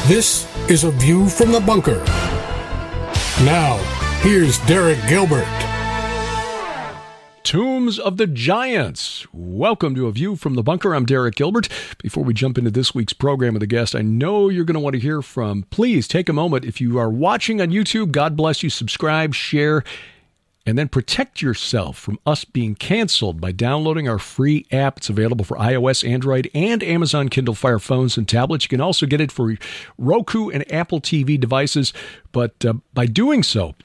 This is A View from the Bunker. Now, here's Derek Gilbert. Tombs of the Giants. Welcome to A View from the Bunker. I'm Derek Gilbert. Before we jump into this week's program with a guest I know you're going to want to hear from, please take a moment. If you are watching on YouTube, God bless you. Subscribe, share, and then protect yourself from us being canceled by downloading our free app. It's available for iOS, Android, and Amazon Kindle Fire phones and tablets. You can also get it for Roku and Apple TV devices. But by doing so,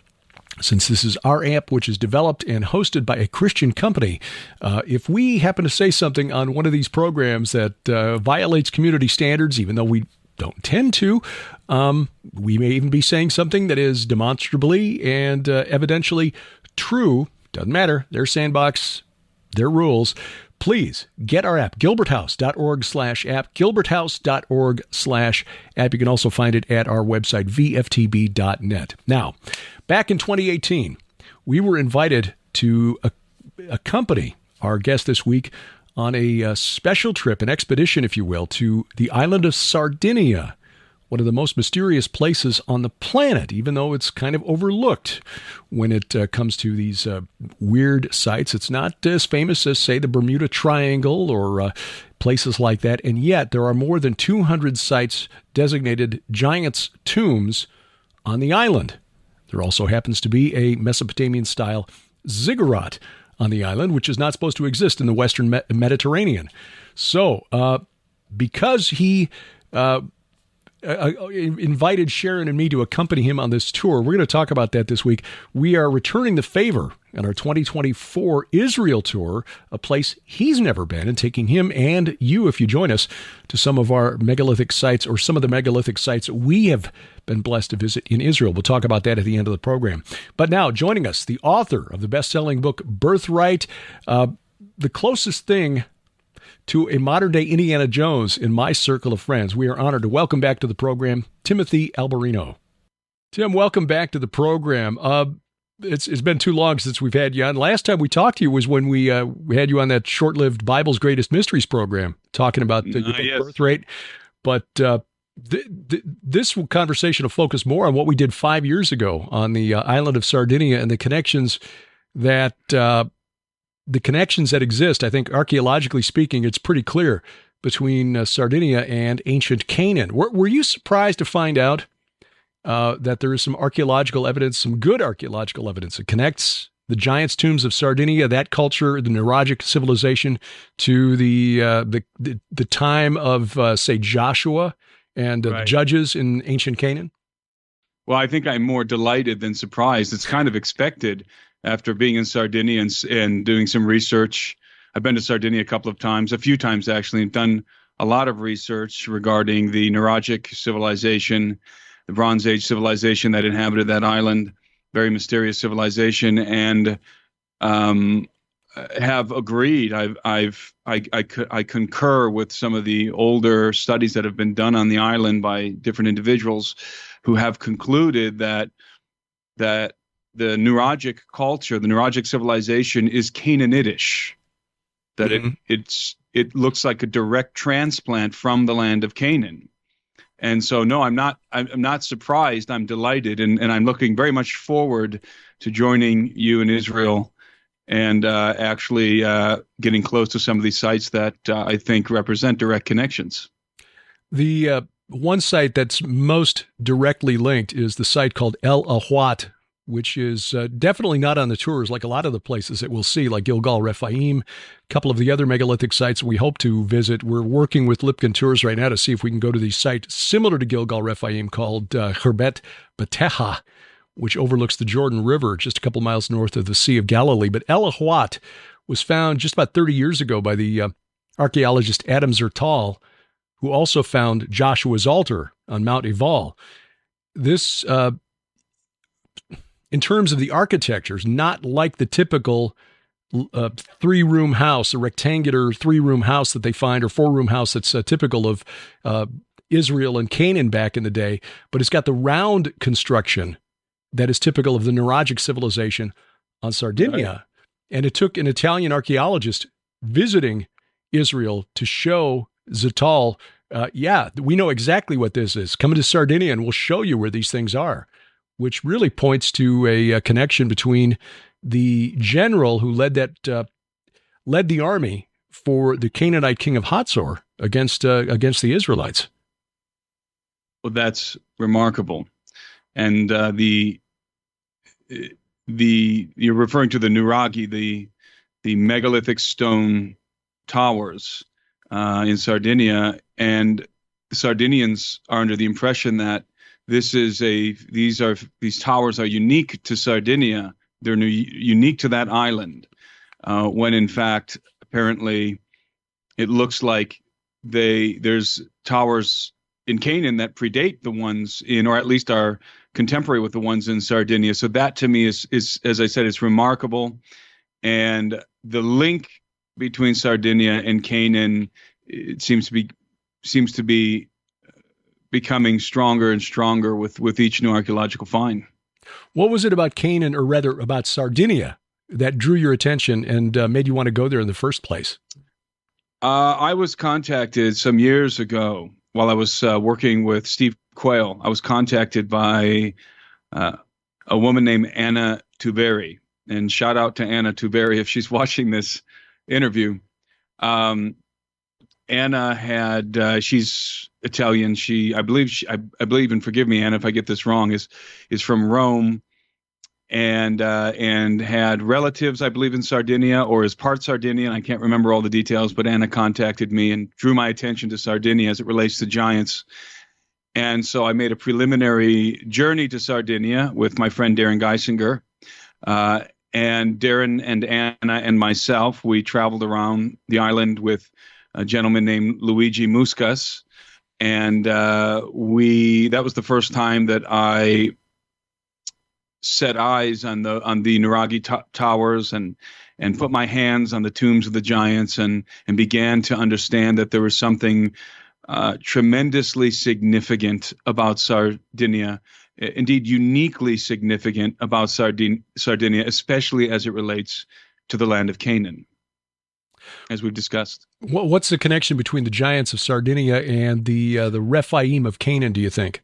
since this is our app, which is developed and hosted by a Christian company, if we happen to say something on one of these programs that violates community standards, even though we don't tend to, we may even be saying something that is demonstrably and evidentially true. Doesn't matter. Their sandbox, their rules. Please get our app, gilberthouse.org/app, gilberthouse.org/app. You can also find it at our website, vftb.net. Now, back in 2018, we were invited to accompany our guest this week on a special trip, an expedition, if you will, to the island of Sardinia, one of the most mysterious places on the planet, even though it's kind of overlooked when it comes to these weird sites. It's not as famous as, say, the Bermuda Triangle or places like that, and yet there are more than 200 sites designated giants' tombs on the island. There also happens to be a Mesopotamian-style ziggurat on the island, which is not supposed to exist in the Western Mediterranean. So, because he invited Sharon and me to accompany him on this tour, we're going to talk about that this week. We are returning the favor on our 2024 Israel tour, a place he's never been, and taking him and you, if you join us, to some of our megalithic sites, or some of the megalithic sites we have been blessed to visit in Israel. We'll talk about that at the end of the program. But now, joining us, the author of the best-selling book, Birthright, the closest thing to a modern-day Indiana Jones in my circle of friends. We are honored to welcome back to the program Timothy Alberino. Tim, welcome back to the program. It's been too long since we've had you on. Last time we talked to you was when we had you on that short-lived Bible's Greatest Mysteries program, talking about the yes. Birthright. But this conversation will focus more on what we did 5 years ago on the island of Sardinia and the connections that exist. I think archaeologically speaking, it's pretty clear between Sardinia and ancient Canaan. Were you surprised to find out that there is some archaeological evidence, some good archaeological evidence that connects the giants' tombs of Sardinia, that culture, the Nuragic civilization, to the time of, say, Joshua and the judges in ancient Canaan? Well, I think I'm more delighted than surprised. It's kind of expected. After being in Sardinia and doing some research. I've been to Sardinia a few times actually, and done a lot of research regarding the Nuragic civilization, the Bronze Age civilization that inhabited that island, very mysterious civilization, and have agreed. I concur with some of the older studies that have been done on the island by different individuals who have concluded that the Nuragic culture, the Nuragic civilization, is Canaanitish. That it looks like a direct transplant from the land of Canaan. And so, no, I'm not surprised. I'm delighted, and I'm looking very much forward to joining you in Israel and actually getting close to some of these sites that I think represent direct connections. The one site that's most directly linked is the site called El Ahwat, which is definitely not on the tours like a lot of the places that we'll see, like Gilgal Rephaim, a couple of the other megalithic sites we hope to visit. We're working with Lipkin Tours right now to see if we can go to these sites similar to Gilgal Rephaim called Herbet Bateha, which overlooks the Jordan River just a couple miles north of the Sea of Galilee. But El Ahwat was found just about 30 years ago by the archaeologist Adam Zertal, who also found Joshua's altar on Mount Ebal. This in terms of the architecture, is not like the typical three-room house, a rectangular three-room house that they find, or four-room house that's typical of Israel and Canaan back in the day, but it's got the round construction that is typical of the Nuragic civilization on Sardinia. Right. And it took an Italian archaeologist visiting Israel to show Zertal Yeah, we know exactly what this is. Come to Sardinia and we'll show you where these things are, which really points to a connection between the general who led the army for the Canaanite king of Hatzor against the Israelites. Well, that's remarkable. And you're referring to the Nuraghi, the megalithic stone towers in Sardinia, and the Sardinians are under the impression that these towers are unique to Sardinia. They're unique to that island, when in fact, apparently, it looks like there's towers in Canaan that predate the ones or at least are contemporary with the ones in Sardinia. So that to me is as I said, it's remarkable. And the link between Sardinia and Canaan, it seems to be becoming stronger and stronger with each new archaeological find. What was it about Canaan, or rather about Sardinia, that drew your attention and made you want to go there in the first place? I was contacted some years ago while I was working with Steve Quayle. I was contacted by a woman named Anna Tuberi, and shout out to Anna Tuberi if she's watching this interview. Anna had she's Italian. I believe, and forgive me, Anna, if I get this wrong, is from Rome, and had relatives, I believe, in Sardinia, or is part Sardinian. I can't remember all the details, but Anna contacted me and drew my attention to Sardinia as it relates to giants. And so I made a preliminary journey to Sardinia with my friend Darren Geisinger. And Darren and Anna and myself, we traveled around the island with a gentleman named Luigi Muscas. And that was the first time that I set eyes on the Nuraghi towers and put my hands on the tombs of the giants and began to understand that there was something tremendously significant about Sardinia, indeed uniquely significant about Sardinia, especially as it relates to the land of Canaan, as we've discussed. What's the connection between the giants of Sardinia and the Rephaim of Canaan, do you think?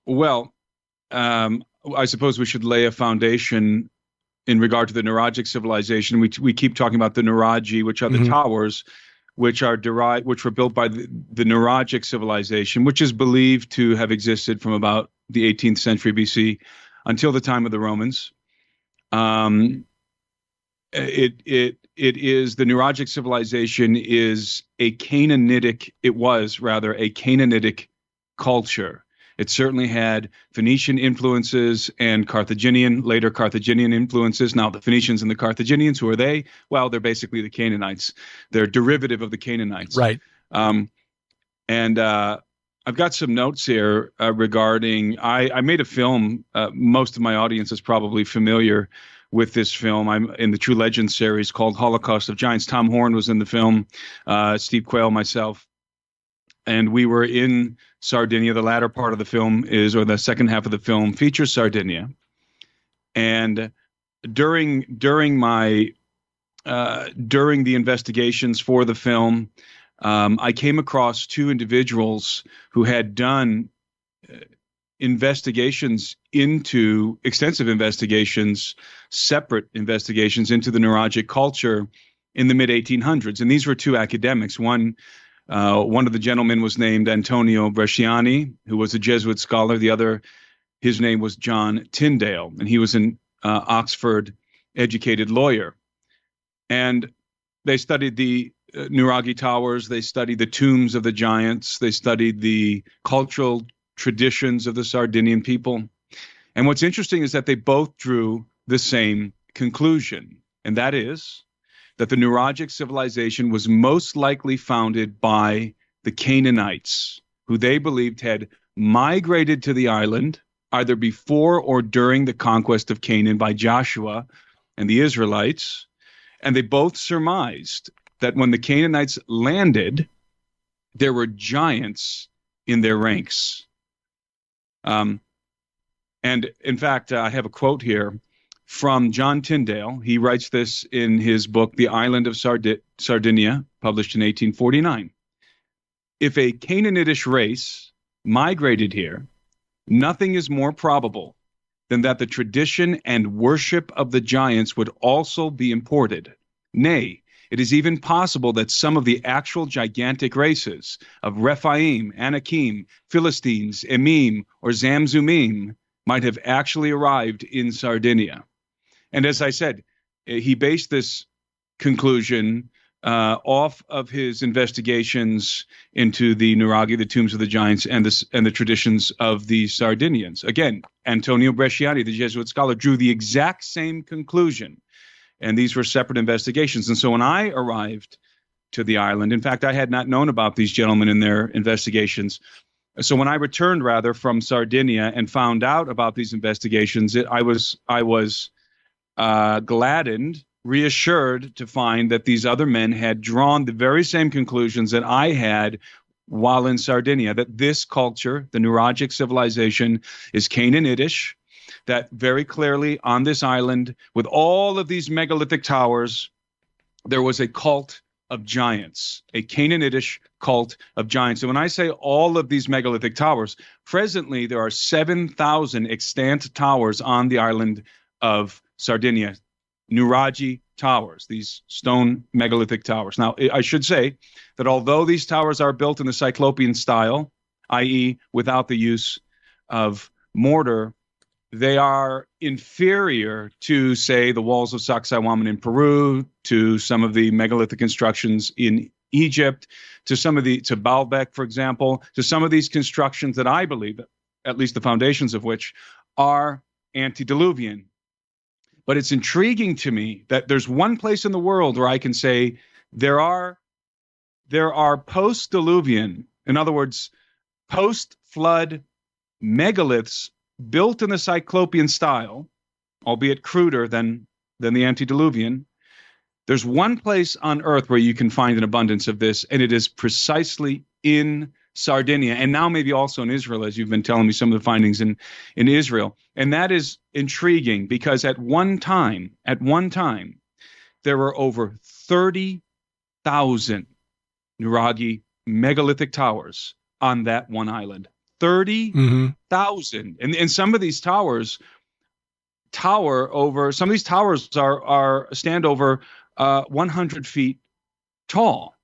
Well, I suppose we should lay a foundation in regard to the Nuragic civilization. We keep talking about the Nuraghi, which are the towers, which were built by the Nuragic civilization, which is believed to have existed from about the 18th century BC until the time of the Romans. It is the Nuragic civilization is a Canaanitic culture. It certainly had Phoenician influences and later Carthaginian influences. Now, the Phoenicians and the Carthaginians, who are they? Well, they're basically the Canaanites. They're derivative of the Canaanites. Right. And I've got some notes here regarding, I made a film. Most of my audience is probably familiar with this film. I'm in the True Legend series called Holocaust of Giants. Tom Horn was in the film, Steve Quayle, myself. And we were in Sardinia. The latter part of the film or the second half of the film features Sardinia. And during the investigations for the film, I came across two individuals who had done extensive investigations, separate investigations into the Nuragic culture in the mid-1800s. And these were two academics. One of the gentlemen was named Antonio Bresciani, who was a Jesuit scholar. The other, his name was John Tyndale, and he was an Oxford-educated lawyer. And they studied the Nuraghi towers. They studied the tombs of the giants. They studied the cultural traditions of the Sardinian people. And what's interesting is that they both drew the same conclusion, and that is that the Nuragic civilization was most likely founded by the Canaanites, who they believed had migrated to the island either before or during the conquest of Canaan by Joshua and the Israelites. And they both surmised that when the Canaanites landed, there were giants in their ranks. And in fact, I have a quote here from John Tyndale. He writes this in his book, The Island of Sardinia, published in 1849. if a Canaanitish race migrated here, nothing is more probable than that the tradition and worship of the giants would also be imported. Nay, it is even possible that some of the actual gigantic races of Rephaim, Anakim, Philistines, Emim, or Zamzumim might have actually arrived in Sardinia. And as I said, he based this conclusion off of his investigations into the Nuraghi, the tombs of the giants, and the traditions of the Sardinians. Again, Antonio Bresciani, the Jesuit scholar, drew the exact same conclusion, and these were separate investigations. And so when I arrived to the island, in fact, I had not known about these gentlemen in their investigations. So when I returned, rather, from Sardinia and found out about these investigations, I was gladdened, reassured to find that these other men had drawn the very same conclusions that I had while in Sardinia, that this culture, the Nuragic civilization, is Canaanitish, that very clearly on this island, with all of these megalithic towers, there was a cult of giants, a Canaanitish cult of giants. And when I say all of these megalithic towers, presently there are 7,000 extant towers on the island of Sardinia, Nuraghi towers, these stone megalithic towers. Now, I should say that although these towers are built in the Cyclopean style, i.e., without the use of mortar, they are inferior to, say, the walls of Sacsayhuaman in Peru, to some of the megalithic constructions in Egypt, to Baalbek, for example, to some of these constructions that I believe, at least the foundations of which, are antediluvian. But it's intriguing to me that there's one place in the world where I can say there are post-diluvian, in other words, post-flood megaliths built in the Cyclopean style, albeit cruder than the antediluvian. There's one place on earth where you can find an abundance of this, and it is precisely in Sardinia, and now maybe also in Israel, as you've been telling me some of the findings in Israel. And that is intriguing because at one time, there were over 30,000 Nuraghi megalithic towers on that one island. 30,000. And some of these towers some of these towers stand over 100 feet tall.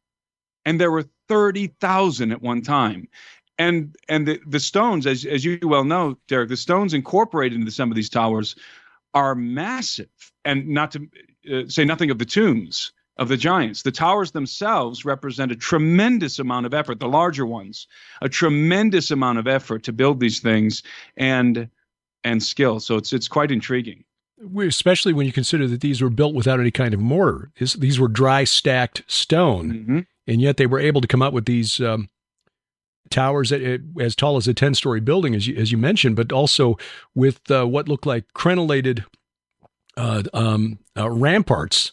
And there were 30,000 at one time. And the stones, as you well know, Derek, the stones incorporated into some of these towers are massive. And not to say nothing of the tombs of the giants. The towers themselves represent a tremendous amount of effort, the larger ones, a tremendous amount of effort to build these things and skill. So it's quite intriguing. Especially when you consider that these were built without any kind of mortar. These were dry stacked stone. Mm-hmm. And yet they were able to come up with these towers as tall as a 10-story building, as you mentioned, but also with what looked like crenellated ramparts.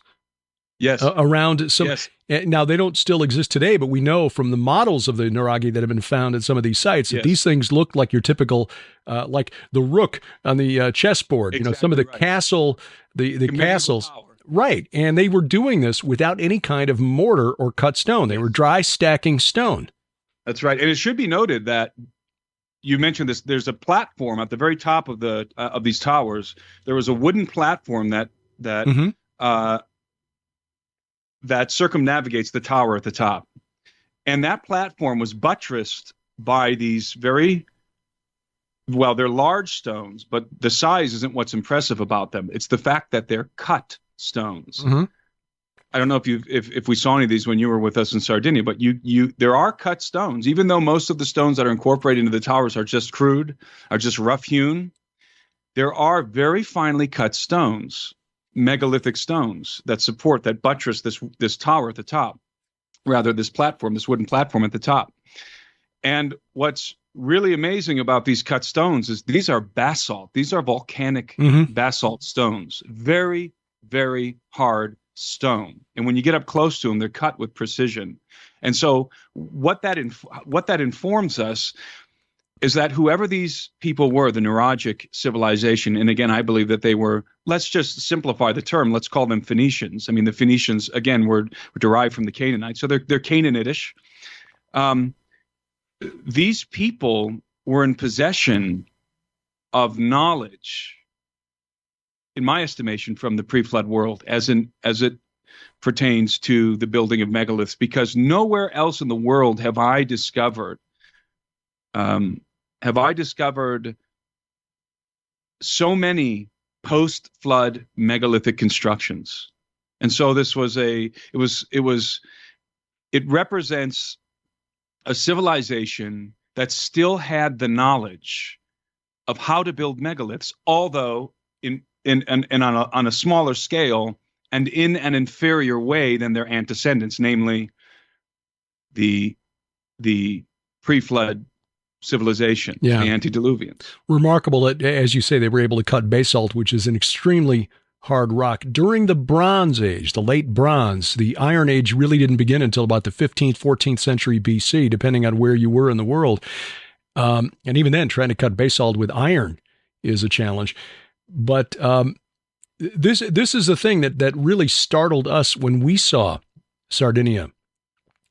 Yes. Around some. Yes. Now, they don't still exist today, but we know from the models of the Nuraghi that have been found at some of these sites that these things look like your typical, like the rook on the chessboard. Exactly, some of the right. castle, the castles. Power. Right. And they were doing this without any kind of mortar or cut stone. They were dry stacking stone. That's right. And it should be noted that you mentioned this. There's a platform at the very top of these towers. There was a wooden platform that circumnavigates the tower at the top. And that platform was buttressed by these they're large stones, but the size isn't what's impressive about them. It's the fact that they're cut stones. Mm-hmm. I don't know if we saw any of these when you were with us in Sardinia, but there are cut stones, even though most of the stones that are incorporated into the towers are just crude, are just rough hewn. There are very finely cut stones, megalithic stones that buttress this tower at the top, rather this wooden platform at the top. And what's really amazing about these cut stones is these are basalt. These are volcanic basalt stones. Very, very hard stone. And when you get up close to them, they're cut with precision. And so what that informs us is that whoever these people were, the Nuragic civilization, and again, I believe that they were, let's just simplify the term, let's call them Phoenicians. I mean, the Phoenicians, again, were derived from the Canaanites, so they're Canaanitish. these people were in possession of knowledge, in my estimation, from the pre-flood world as it pertains to the building of megaliths, because nowhere else in the world have I discovered so many post-flood megalithic constructions. And so it represents a civilization that still had the knowledge of how to build megaliths, although on a smaller scale and in an inferior way than their antecedents, namely the pre-flood civilization, the antediluvians. Remarkable that, as you say, they were able to cut basalt, which is an extremely hard rock. During the Bronze Age, the late Bronze, the Iron Age really didn't begin until about the 15th, 14th century BC, depending on where you were in the world. And even then, trying to cut basalt with iron is a challenge. But this is the thing that really startled us when we saw Sardinia.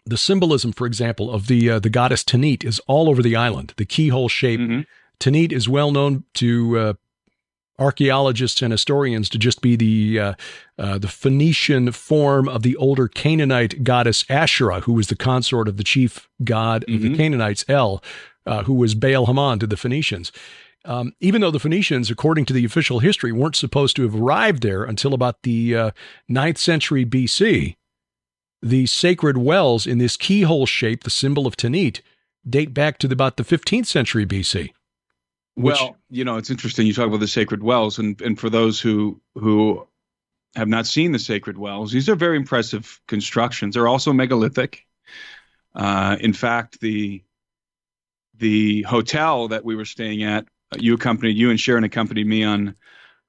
The symbolism, for example, of the goddess Tanit is all over the island. The keyhole shape. Mm-hmm. Tanit is well known to archaeologists and historians to just be the Phoenician form of the older Canaanite goddess Asherah, who was the consort of the chief god of the Canaanites, El, who was Baal Haman to the Phoenicians. Even though the Phoenicians, according to the official history, weren't supposed to have arrived there until about the 9th century BC, the sacred wells in this keyhole shape, the symbol of Tanit, date back to about the 15th century BC. Well, it's interesting. You talk about the sacred wells, and for those who have not seen the sacred wells, these are very impressive constructions. They're also megalithic. In fact, the hotel that we were staying at, you and Sharon accompanied me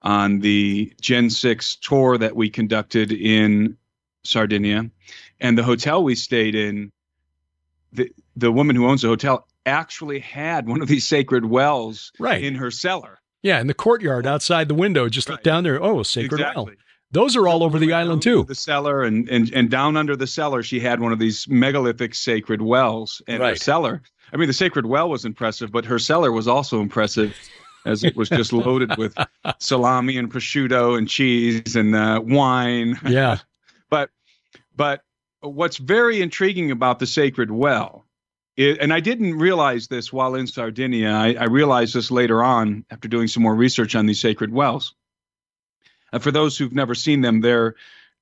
on the Gen 6 tour that we conducted in Sardinia, and the hotel we stayed in, the woman who owns the hotel actually had one of these sacred wells in her cellar. Yeah, in the courtyard outside the window, just look down there. Oh, sacred well. Those are all over the island too. The cellar and down under the cellar, she had one of these megalithic sacred wells. And her cellar, I mean, the sacred well was impressive, but her cellar was also impressive, as it was just loaded with salami and prosciutto and cheese and wine. Yeah. But what's very intriguing about the sacred well, and I didn't realize this while in Sardinia, I realized this later on after doing some more research on these sacred wells. For those who've never seen them,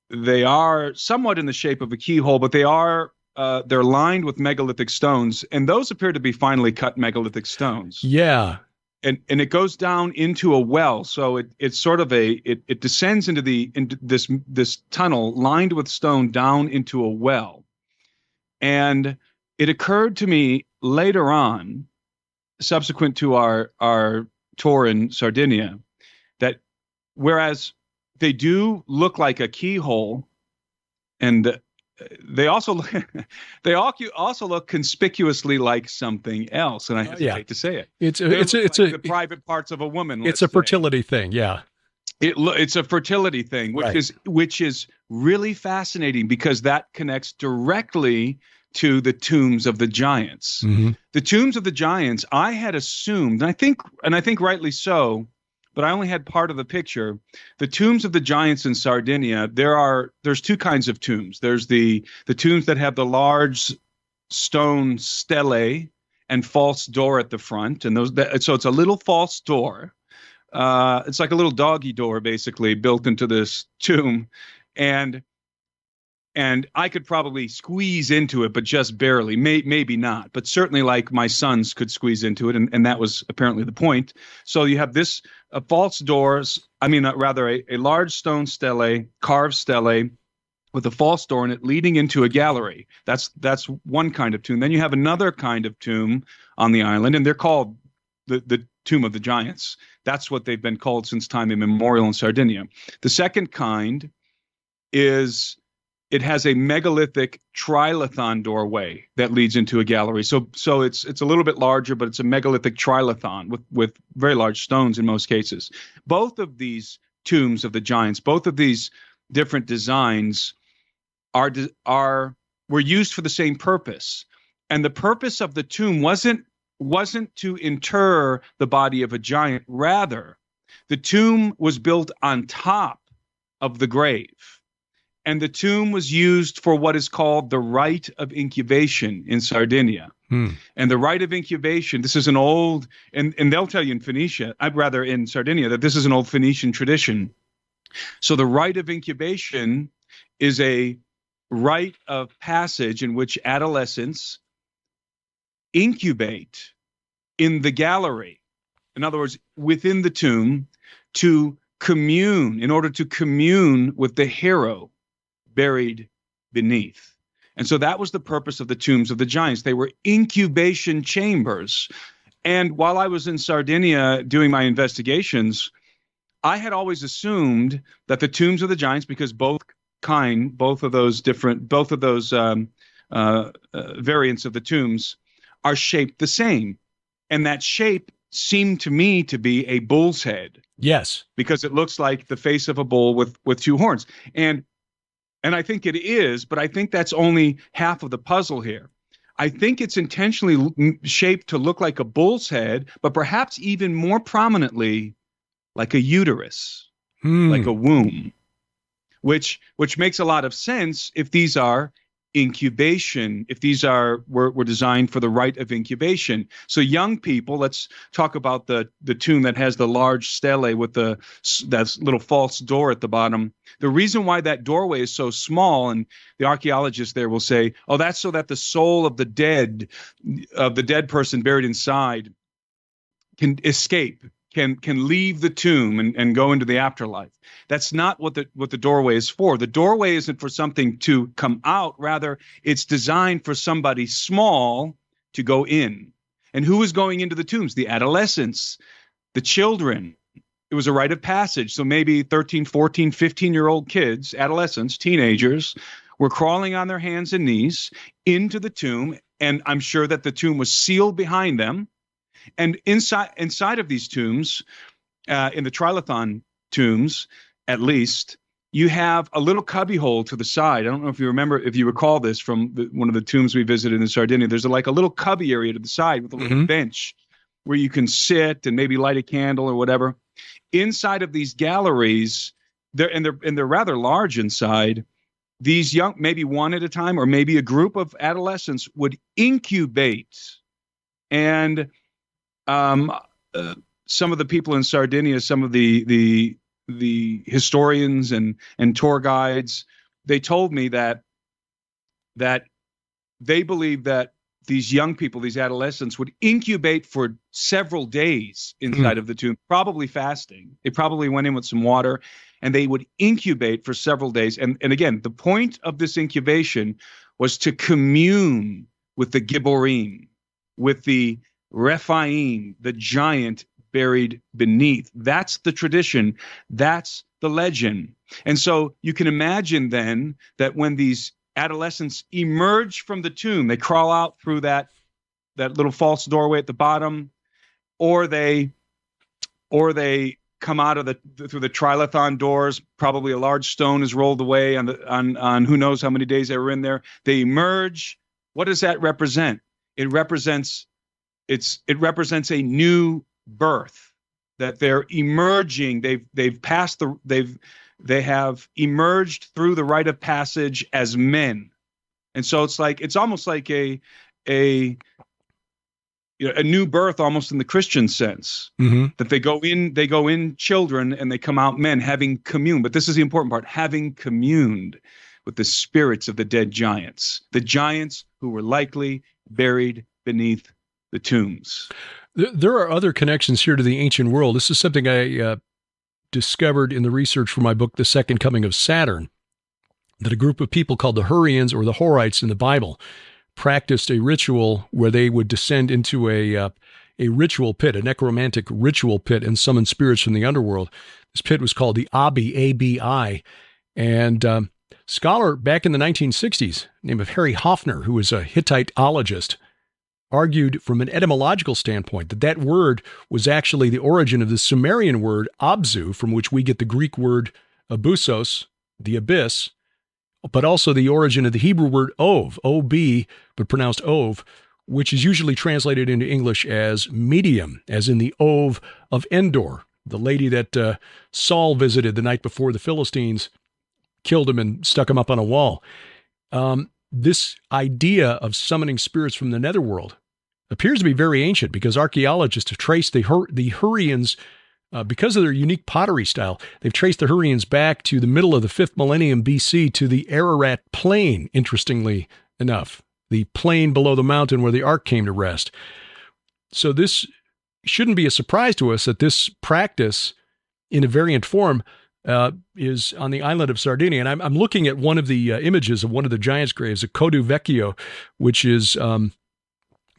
they are somewhat in the shape of a keyhole, but they're lined with megalithic stones, and those appear to be finely cut megalithic stones. Yeah. And it goes down into a well, so it's sort of it descends into this tunnel lined with stone down into a well. And it occurred to me later on, subsequent to our tour in Sardinia, that whereas they do look like a keyhole, and they also look conspicuously like something else, and I hesitate to say it. It's the private parts of a woman. It's a fertility thing, yeah. It's a fertility thing, which is really fascinating because that connects directly to the tombs of the giants. Mm-hmm. The tombs of the giants, I had assumed, and I think rightly so, but I only had part of the picture. The tombs of the giants in Sardinia, there's two kinds of tombs. There's the tombs that have the large stone stele and false door at the front, and so it's a little false door. It's like a little doggy door, basically, built into this tomb, and I could probably squeeze into it, but just barely, maybe not, but certainly like my sons could squeeze into it, and that was apparently the point. So you have this false doors, a large stone stele, carved stele, with a false door in it leading into a gallery. That's one kind of tomb. Then you have another kind of tomb on the island, and they're called the Tomb of the Giants. That's what they've been called since time immemorial in Sardinia. The second kind is, it has a megalithic trilithon doorway that leads into a gallery. So it's a little bit larger, but it's a megalithic trilithon with very large stones in most cases. Both of these tombs of the giants, both of these different designs were used for the same purpose. And the purpose of the tomb wasn't to inter the body of a giant. Rather, the tomb was built on top of the grave. And the tomb was used for what is called the rite of incubation in Sardinia. And the rite of incubation, this is an old, and they'll tell you in Phoenicia, I'd rather in Sardinia, that this is an old Phoenician tradition. So the rite of incubation is a rite of passage in which adolescents incubate in the gallery, in other words, within the tomb, to commune, in order to commune with the hero buried beneath. And so that was the purpose of the tombs of the giants. They were incubation chambers. And while I was in Sardinia doing my investigations, I had always assumed that the tombs of the giants, because both of those variants of the tombs are shaped the same. And that shape seemed to me to be a bull's head. Yes. Because it looks like the face of a bull with two horns. And I think it is, but I think that's only half of the puzzle here. I think it's intentionally shaped to look like a bull's head, but perhaps even more prominently like a uterus, like a womb, which makes a lot of sense if these are incubation, if these were designed for the rite of incubation. So young people, let's talk about the tomb that has the large stele with that little false door at the bottom. The reason why that doorway is so small, and the archaeologists there will say, oh, that's so that the soul of the dead person buried inside can escape, can leave the tomb and go into the afterlife. That's not what the doorway is for. The doorway isn't for something to come out. Rather, it's designed for somebody small to go in. And who is going into the tombs? The adolescents, the children. It was a rite of passage. So maybe 13, 14, 15-year-old kids, adolescents, teenagers, were crawling on their hands and knees into the tomb. And I'm sure that the tomb was sealed behind them. And inside of these tombs, in the trilithon tombs, at least, you have a little cubby hole to the side. I don't know if you recall this from one of the tombs we visited in Sardinia. There's like a little cubby area to the side with a little bench where you can sit and maybe light a candle or whatever. Inside of these galleries, they're rather large inside. These young, maybe one at a time, or maybe a group of adolescents would incubate. And some of the people in Sardinia, some of the historians and tour guides, they told me that they believe that these young people, these adolescents, would incubate for several days inside of the tomb, probably fasting. They probably went in with some water, and they would incubate for several days. And again, the point of this incubation was to commune with the Gibborim, with the Rephaim, the giant buried beneath. That's the tradition. That's the legend. And so you can imagine then that when these adolescents emerge from the tomb, they crawl out through that little false doorway at the bottom, or they come out of through the trilithon doors. Probably a large stone is rolled away on who knows how many days they were in there. They emerge. What does that represent? It represents a new birth, that they're emerging. They have emerged through the rite of passage as men. And so it's almost like a new birth, almost in the Christian sense, that they go in children and they come out men, having communed. But this is the important part: having communed with the spirits of the dead giants, the giants who were likely buried beneath the tombs. There are other connections here to the ancient world. This is something I discovered in the research for my book, The Second Coming of Saturn, that a group of people called the Hurrians or the Horites in the Bible practiced a ritual where they would descend into a ritual pit, a necromantic ritual pit, and summon spirits from the underworld. This pit was called the Abi, A-B-I, and scholar back in the 1960s, named of Harry Hofner, who was a Hittiteologist, argued from an etymological standpoint that word was actually the origin of the Sumerian word abzu, from which we get the Greek word abusos, the abyss, but also the origin of the Hebrew word ov, O-B, but pronounced ov, which is usually translated into English as medium, as in the Ov of Endor, the lady that Saul visited the night before the Philistines killed him and stuck him up on a wall. This idea of summoning spirits from the netherworld appears to be very ancient because archaeologists have traced the Hurrians, because of their unique pottery style, they've traced the Hurrians back to the middle of the 5th millennium BC to the Ararat Plain, interestingly enough, the plain below the mountain where the ark came to rest. So this shouldn't be a surprise to us that this practice in a variant form is on the island of Sardinia. And I'm looking at one of the images of one of the giants' graves, a Codu Vecchio, which is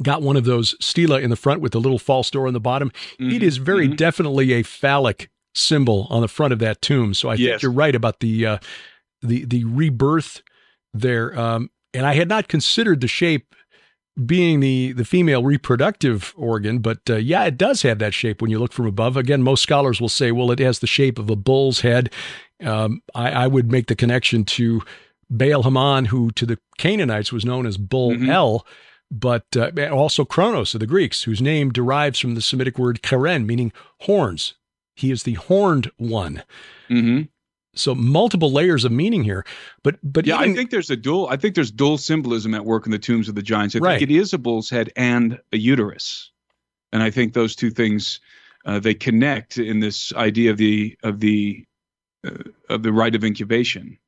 got one of those stela in the front with the little false door on the bottom. Mm-hmm. It is very definitely a phallic symbol on the front of that tomb. So I think you're right about the rebirth there. And I had not considered the shape being the female reproductive organ, but it does have that shape when you look from above. Again, most scholars will say, well, it has the shape of a bull's head. I would make the connection to Baal Haman, who to the Canaanites was known as Bull El, but also Kronos of the Greeks, whose name derives from the Semitic word keren, meaning horns. He is the horned one. Mm-hmm. So multiple layers of meaning here, but yeah, I think there's dual symbolism at work in the tombs of the giants. I think it is a bull's head and a uterus, and I think those two things they connect in this idea of the rite of incubation.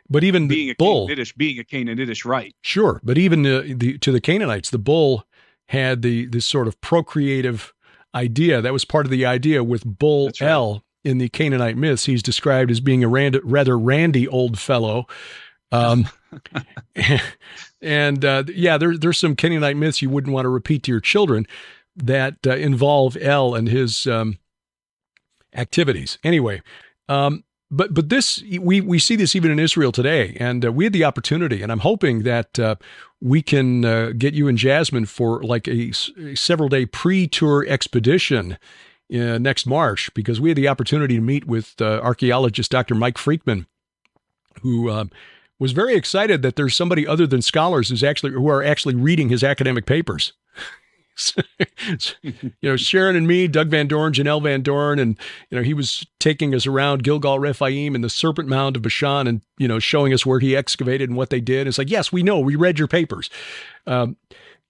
But even being the bull, being a Canaanitish rite, sure. But even to the Canaanites, the bull had this sort of procreative idea. That was part of the idea with Bull El. In the Canaanite myths, he's described as being a rather randy old fellow. And there's some Canaanite myths you wouldn't want to repeat to your children that involve El and his activities. Anyway, but this, we see this even in Israel today, and we had the opportunity, and I'm hoping that we can get you and Jasmine for like a several-day pre-tour expedition next March, because we had the opportunity to meet with archaeologist Dr. Mike Freakman, who was very excited that there's somebody other than scholars who are actually reading his academic papers. Sharon and me, Doug Van Dorn, Janelle Van Dorn, and he was taking us around Gilgal Rephaim and the Serpent Mound of Bashan, and showing us where he excavated and what they did. It's like, yes, we know, we read your papers.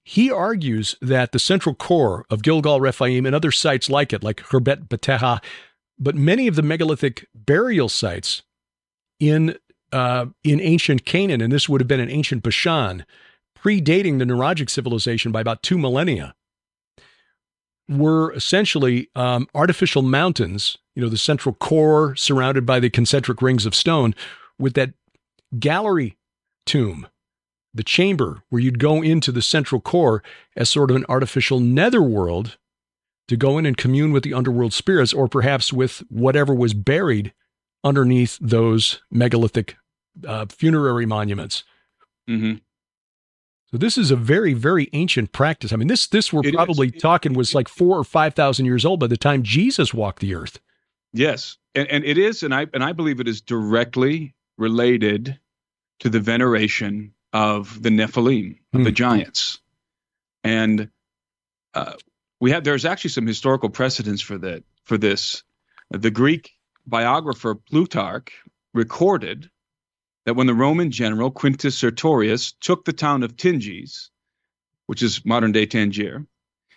He argues that the central core of Gilgal Rephaim and other sites like it, like Herbet Beteha, but many of the megalithic burial sites in ancient Canaan, and this would have been in ancient Bashan, predating the Nuragic civilization by about 2 millennia, were essentially artificial mountains, the central core surrounded by the concentric rings of stone, with that gallery tomb, the chamber where you'd go into the central core as sort of an artificial netherworld to go in and commune with the underworld spirits, or perhaps with whatever was buried underneath those megalithic funerary monuments. Mm-hmm. So this is a very, very ancient practice. I mean, this we're probably talking was like 4,000 or 5,000 years old by the time Jesus walked the earth. Yes, and it is, and I believe it is directly related to the veneration of the Nephilim, of the giants. And there's actually some historical precedents for this. The Greek biographer Plutarch recorded that when the Roman general Quintus Sertorius took the town of Tinges, which is modern-day Tangier,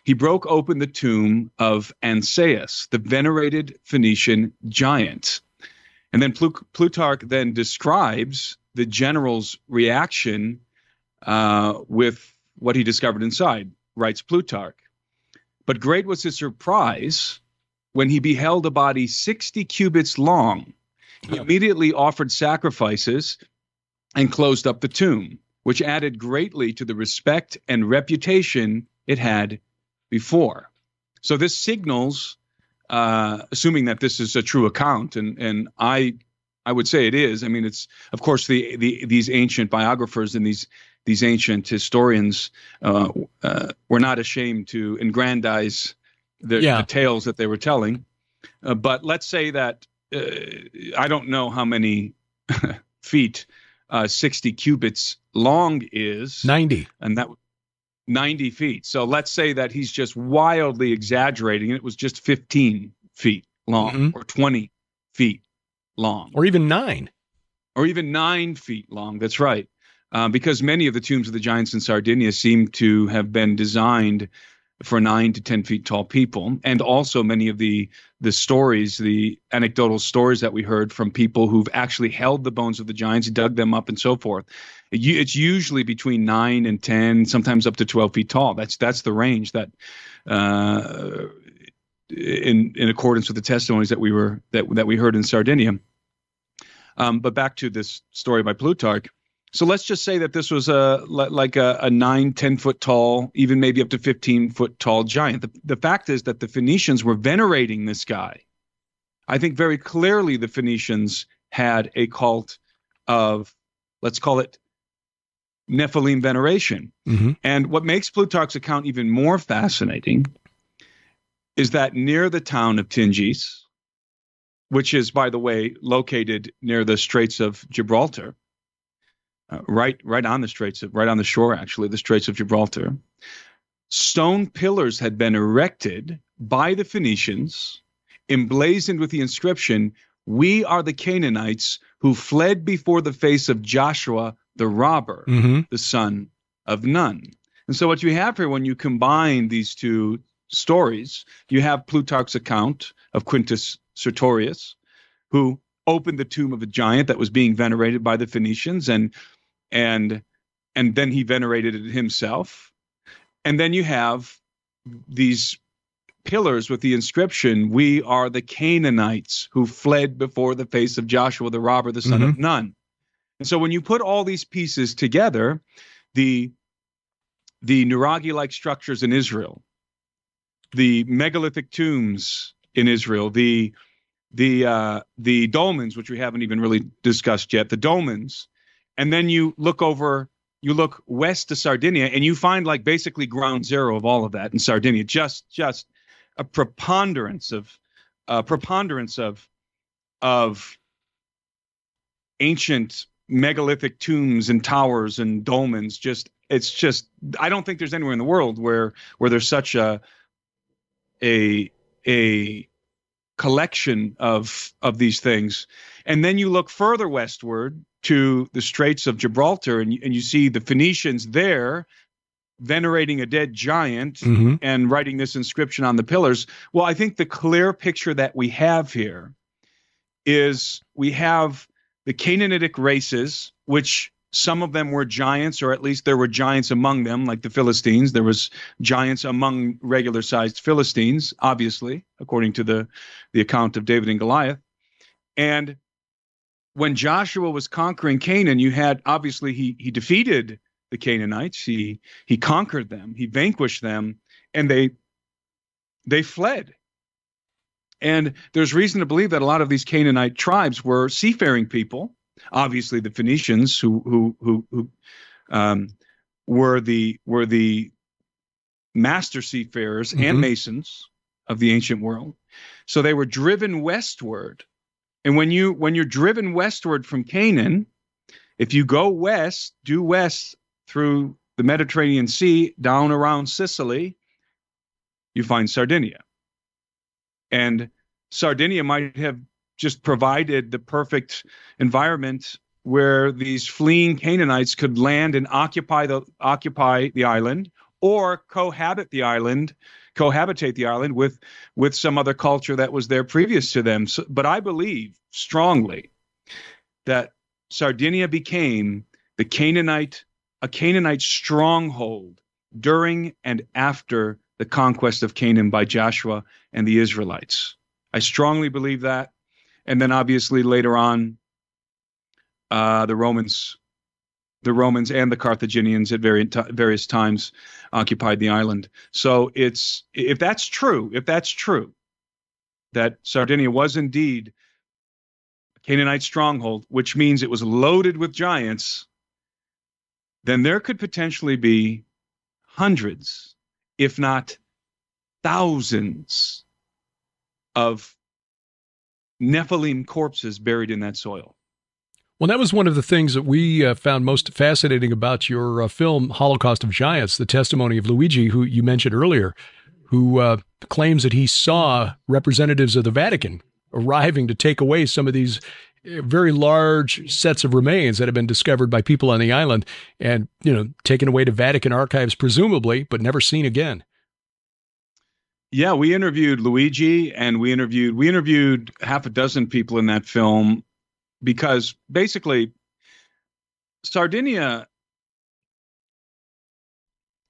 he broke open the tomb of Ancaeus, the venerated Phoenician giant. And then Plutarch then describes the general's reaction with what he discovered inside, writes Plutarch. But great was his surprise when he beheld a body 60 cubits long. He immediately offered sacrifices and closed up the tomb, which added greatly to the respect and reputation it had before. So this signals, assuming that this is a true account, and I would say it is. I mean, it's, of course, these ancient biographers and these ancient historians were not ashamed to aggrandize the tales that they were telling. But let's say that I don't know how many feet 60 cubits long is. 90. And that 90 feet. So let's say that he's just wildly exaggerating, and it was just 15 feet long or 20 feet long. Or even 9. Or even 9 feet long. That's right. Because many of the tombs of the giants in Sardinia seem to have been designed for 9 to 10 feet tall people. And also many of the stories, the anecdotal stories that we heard from people who've actually held the bones of the giants, dug them up, and so forth. It's usually between 9 and 10, sometimes up to 12 feet tall. That's the range that, in accordance with the testimonies that we heard in Sardinia. But back to this story by Plutarch. So let's just say that this was like a 9, 10 foot tall, even maybe up to 15 foot tall giant. The fact is that the Phoenicians were venerating this guy. I think very clearly the Phoenicians had a cult of, let's call it, Nephilim veneration. And what makes Plutarch's account even more fascinating is that near the town of Tingis, which is, by the way, located near the Straits of Gibraltar, right on the shore, actually, the Straits of Gibraltar, stone pillars had been erected by the Phoenicians, emblazoned with the inscription, "We are the Canaanites who fled before the face of Joshua the robber, the son of Nun." And so what you have here, when you combine these two stories, you have Plutarch's account of Quintus Sertorius, who opened the tomb of a giant that was being venerated by the Phoenicians, and then he venerated it himself. And then you have these pillars with the inscription, "We are the Canaanites who fled before the face of Joshua the robber, the son of Nun." And so when you put all these pieces together, the Nuraghi-like structures in Israel, the megalithic tombs in Israel, the dolmens, which we haven't even really discussed yet, the dolmens, and then you look west to Sardinia, and you find like basically ground zero of all of that in Sardinia, just a preponderance of ancient megalithic tombs and towers and dolmens. I don't think there's anywhere in the world where there's such a collection of these things. And then you look further westward to the Straits of Gibraltar, and you see the Phoenicians there venerating a dead giant and writing this inscription on the pillars. Well, I think the clear picture that we have here is we have the Canaanitic races, which some of them were giants, or at least there were giants among them, like the Philistines. There was giants among regular-sized Philistines, obviously, according to the account of David and Goliath. And when Joshua was conquering Canaan, you had, obviously, he defeated the Canaanites. He conquered them. He vanquished them, and they fled. And there's reason to believe that a lot of these Canaanite tribes were seafaring people. Obviously, the Phoenicians, who were the master seafarers and masons of the ancient world. So they were driven westward. And when you're driven westward from Canaan, if you go west, due west through the Mediterranean Sea, down around Sicily, you find Sardinia. And Sardinia might have just provided the perfect environment where these fleeing Canaanites could land and occupy the island, or cohabitate the island with some other culture that was there previous to them. So, but I believe strongly that Sardinia became a Canaanite stronghold during and after the conquest of Canaan by Joshua and the Israelites. I strongly believe that. And then obviously later on, the Romans and the Carthaginians at various times occupied the island. So if that's true, that Sardinia was indeed a Canaanite stronghold, which means it was loaded with giants, then there could potentially be hundreds, if not thousands, of Nephilim corpses buried in that soil. Well, that was one of the things that we found most fascinating about your film, Holocaust of Giants, the testimony of Luigi, who you mentioned earlier, who claims that he saw representatives of the Vatican arriving to take away some of these very large sets of remains that have been discovered by people on the island and, taken away to Vatican archives, presumably, but never seen again. Yeah, we interviewed Luigi, and we interviewed half a dozen people in that film, because basically Sardinia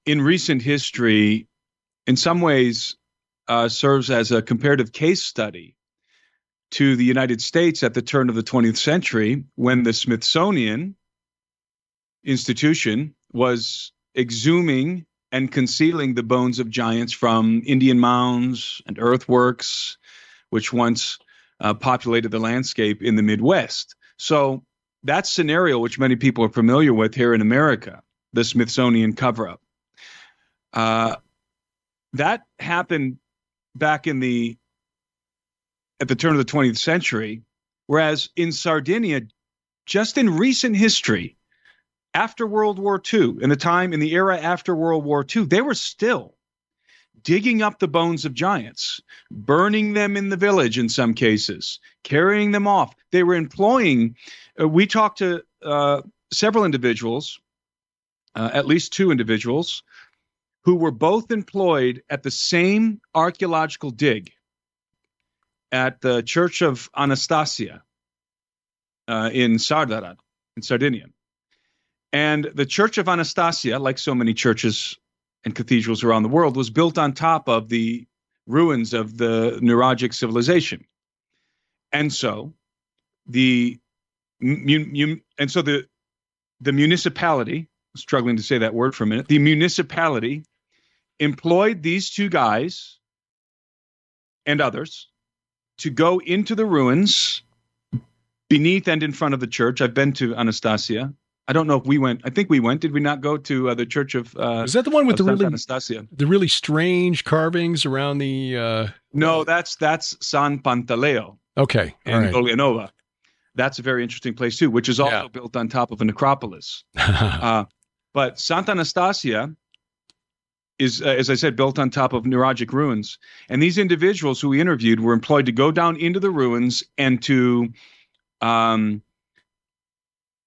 in recent history in some ways serves as a comparative case study to the United States at the turn of the 20th century, when the Smithsonian Institution was exhuming and concealing the bones of giants from Indian mounds and earthworks, which once populated the landscape in the Midwest. So that scenario, which many people are familiar with here in America, the Smithsonian cover-up, that happened back at the turn of the 20th century, whereas in Sardinia, just in recent history, after World War II, in the era after World War II, they were still digging up the bones of giants, burning them in the village in some cases, carrying them off. They were employing, we talked to several individuals, at least two individuals, who were both employed at the same archaeological dig at the Church of Anastasia in Sardarat, in Sardinia. And the Church of Anastasia, like so many churches and cathedrals around the world, was built on top of the ruins of the Nuragic civilization. And so the municipality, struggling to say that word for a minute, the municipality employed these two guys and others to go into the ruins beneath and in front of the church. I've been to Anastasia. I don't know if we went. I think we went. Did we not go to the Church of? Is that the one with Anastasia? The really strange carvings around the? No, that's San Pantaleo. Okay, in Golianova. That's a very interesting place too, which is also built on top of a necropolis. But Santa Anastasia is, as I said, built on top of Nuragic ruins. And these individuals who we interviewed were employed to go down into the ruins and to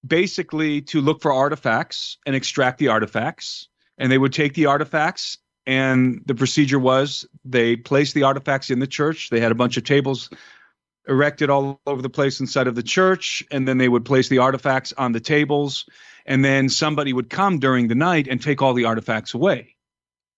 basically to look for artifacts and extract the artifacts. And they would take the artifacts, and the procedure was they placed the artifacts in the church. They had a bunch of tables erected all over the place inside of the church, and then they would place the artifacts on the tables, and then somebody would come during the night and take all the artifacts away.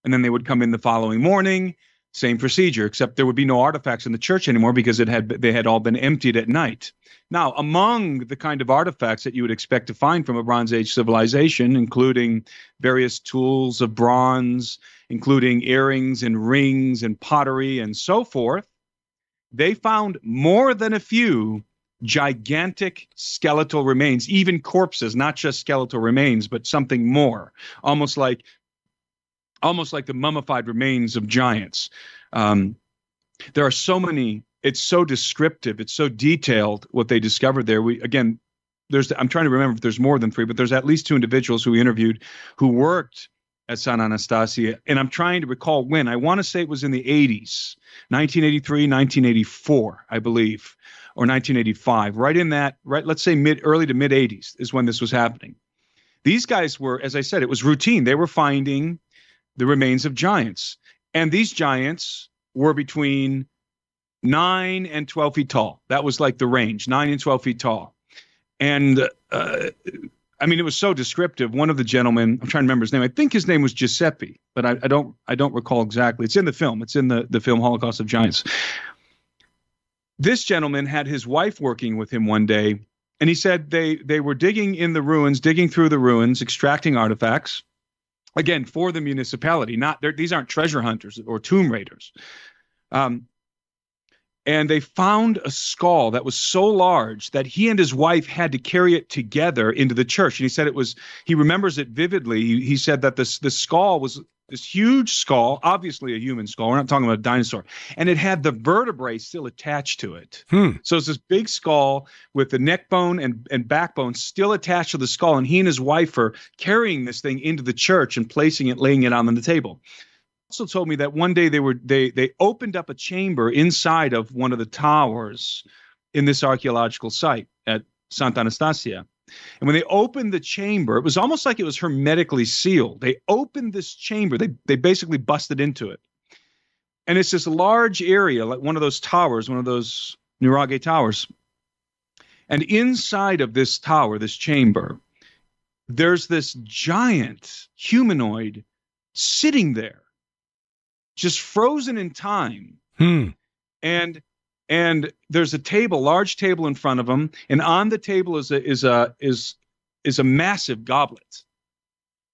And then they would come in the following morning, same procedure, except there would be no artifacts in the church anymore because they had all been emptied at night. Now, among the kind of artifacts that you would expect to find from a Bronze Age civilization, including various tools of bronze, including earrings and rings and pottery and so forth, they found more than a few gigantic skeletal remains, even corpses, not just skeletal remains, but something more, almost like the mummified remains of giants. There are so many. It's so descriptive. It's so detailed what they discovered there. I'm trying to remember if there's more than three, but there's at least two individuals who we interviewed who worked at San Anastasia. And I'm trying to recall when. I want to say it was in the 80s, 1983, 1984, I believe, or 1985. Let's say early to mid 80s is when this was happening. These guys were, as I said, it was routine. They were finding the remains of giants. And these giants were between 9 and 12 feet tall. That was like the range, 9 and 12 feet tall. And it was so descriptive. One of the gentlemen, I'm trying to remember his name. I think his name was Giuseppe, but I don't recall exactly. It's in the film. It's in the film Holocaust of Giants. This gentleman had his wife working with him one day, and he said they were digging through the ruins, extracting artifacts, again, for the municipality. These aren't treasure hunters or tomb raiders. And they found a skull that was so large that he and his wife had to carry it together into the church. And he said he remembers it vividly. He said that the skull was this huge skull, obviously a human skull. We're not talking about a dinosaur. And it had the vertebrae still attached to it. So it's this big skull with the neck bone and backbone still attached to the skull. And he and his wife are carrying this thing into the church and placing it, laying it on the table. Also told me that one day they opened up a chamber inside of one of the towers in this archaeological site at Santa Anastasia. And when they opened the chamber, it was almost like it was hermetically sealed. They opened this chamber. They basically busted into it. And it's this large area, like one of those towers, one of those Nuraghe towers. And inside of this tower, this chamber, there's this giant humanoid sitting there, just frozen in time. And there's a table, large table in front of him, and on the table is a massive goblet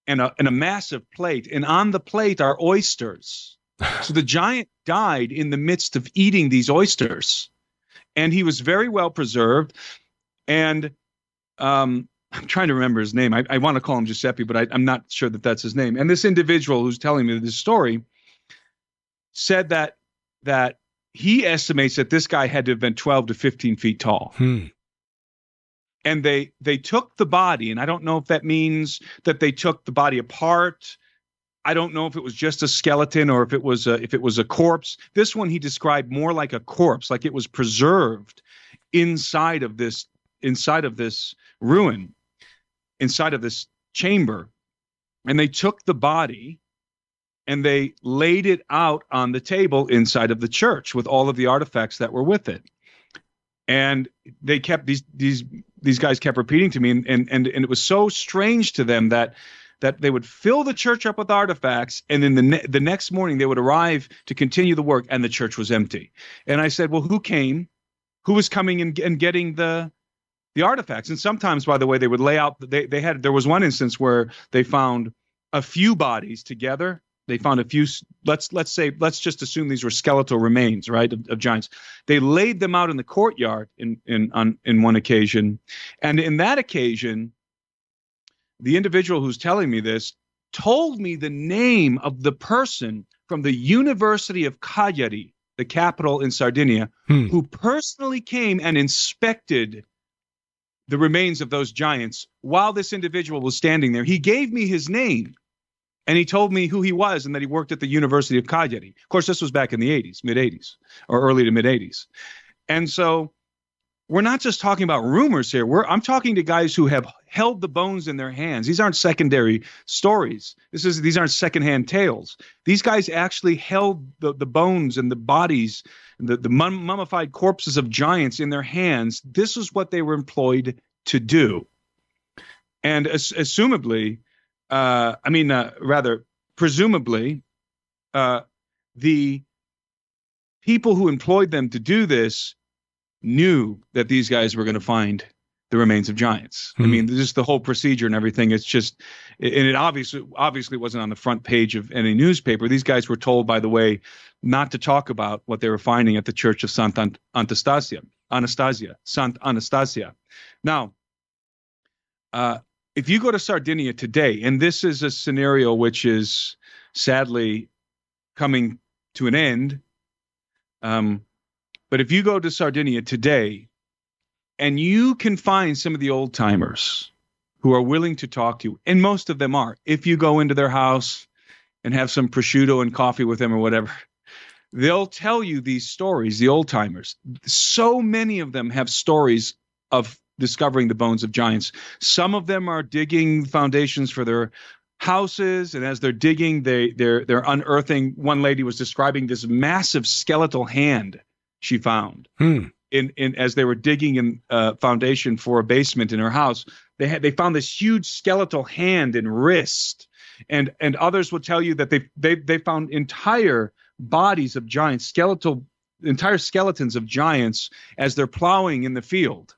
and a massive plate, and on the plate are oysters. So the giant died in the midst of eating these oysters, and he was very well preserved. And I'm trying to remember his name. I want to call him Giuseppe, but I'm not sure that that's his name. And this individual who's telling me this story said that he estimates that this guy had to have been 12 to 15 feet tall. And they took the body, and I don't know if that means that they took the body apart. I don't know if it was just a skeleton or if it was a corpse. This one he described more like a corpse, like it was preserved inside of this ruin, inside of this chamber. And they took the body and they laid it out on the table inside of the church with all of the artifacts that were with it. And they kept these guys kept repeating to me, and it was so strange to them that they would fill the church up with artifacts, and then the next morning they would arrive to continue the work, and the church was empty. And I said, well, who came? Who was coming and getting the artifacts? And sometimes, by the way, they would lay out. There was one instance where they found a few bodies together. They found a few, let's just assume these were skeletal remains, right, of giants. They laid them out in the courtyard on one occasion. And in that occasion, the individual who's telling me this told me the name of the person from the University of Cagliari, the capital in Sardinia, who personally came and inspected the remains of those giants while this individual was standing there. He gave me his name. And he told me who he was and that he worked at the University of Cagliari. Of course, this was back in the 80s, mid-80s, or early to mid-80s. And so we're not just talking about rumors here. I'm talking to guys who have held the bones in their hands. These aren't secondary stories. These aren't secondhand tales. These guys actually held the bones and the bodies, the mummified corpses of giants in their hands. This is what they were employed to do. And assumably, presumably, the people who employed them to do this knew that these guys were going to find the remains of giants. I mean, just the whole procedure and everything. It's just, and it obviously wasn't on the front page of any newspaper. These guys were told, by the way, not to talk about what they were finding at the Church of Santa Anastasia. Now, if you go to Sardinia today, and this is a scenario which is sadly coming to an end, but if you go to Sardinia today, and you can find some of the old timers who are willing to talk to you, and most of them are, if you go into their house and have some prosciutto and coffee with them or whatever, they'll tell you these stories, the old timers. So many of them have stories of discovering the bones of giants. Some of them are digging foundations for their houses, and as they're digging, they're unearthing. One lady was describing this massive skeletal hand she found in as they were digging in foundation for a basement in her house. They found this huge skeletal hand and wrist, and others will tell you that they found entire bodies of giants, entire skeletons of giants as they're plowing in the field.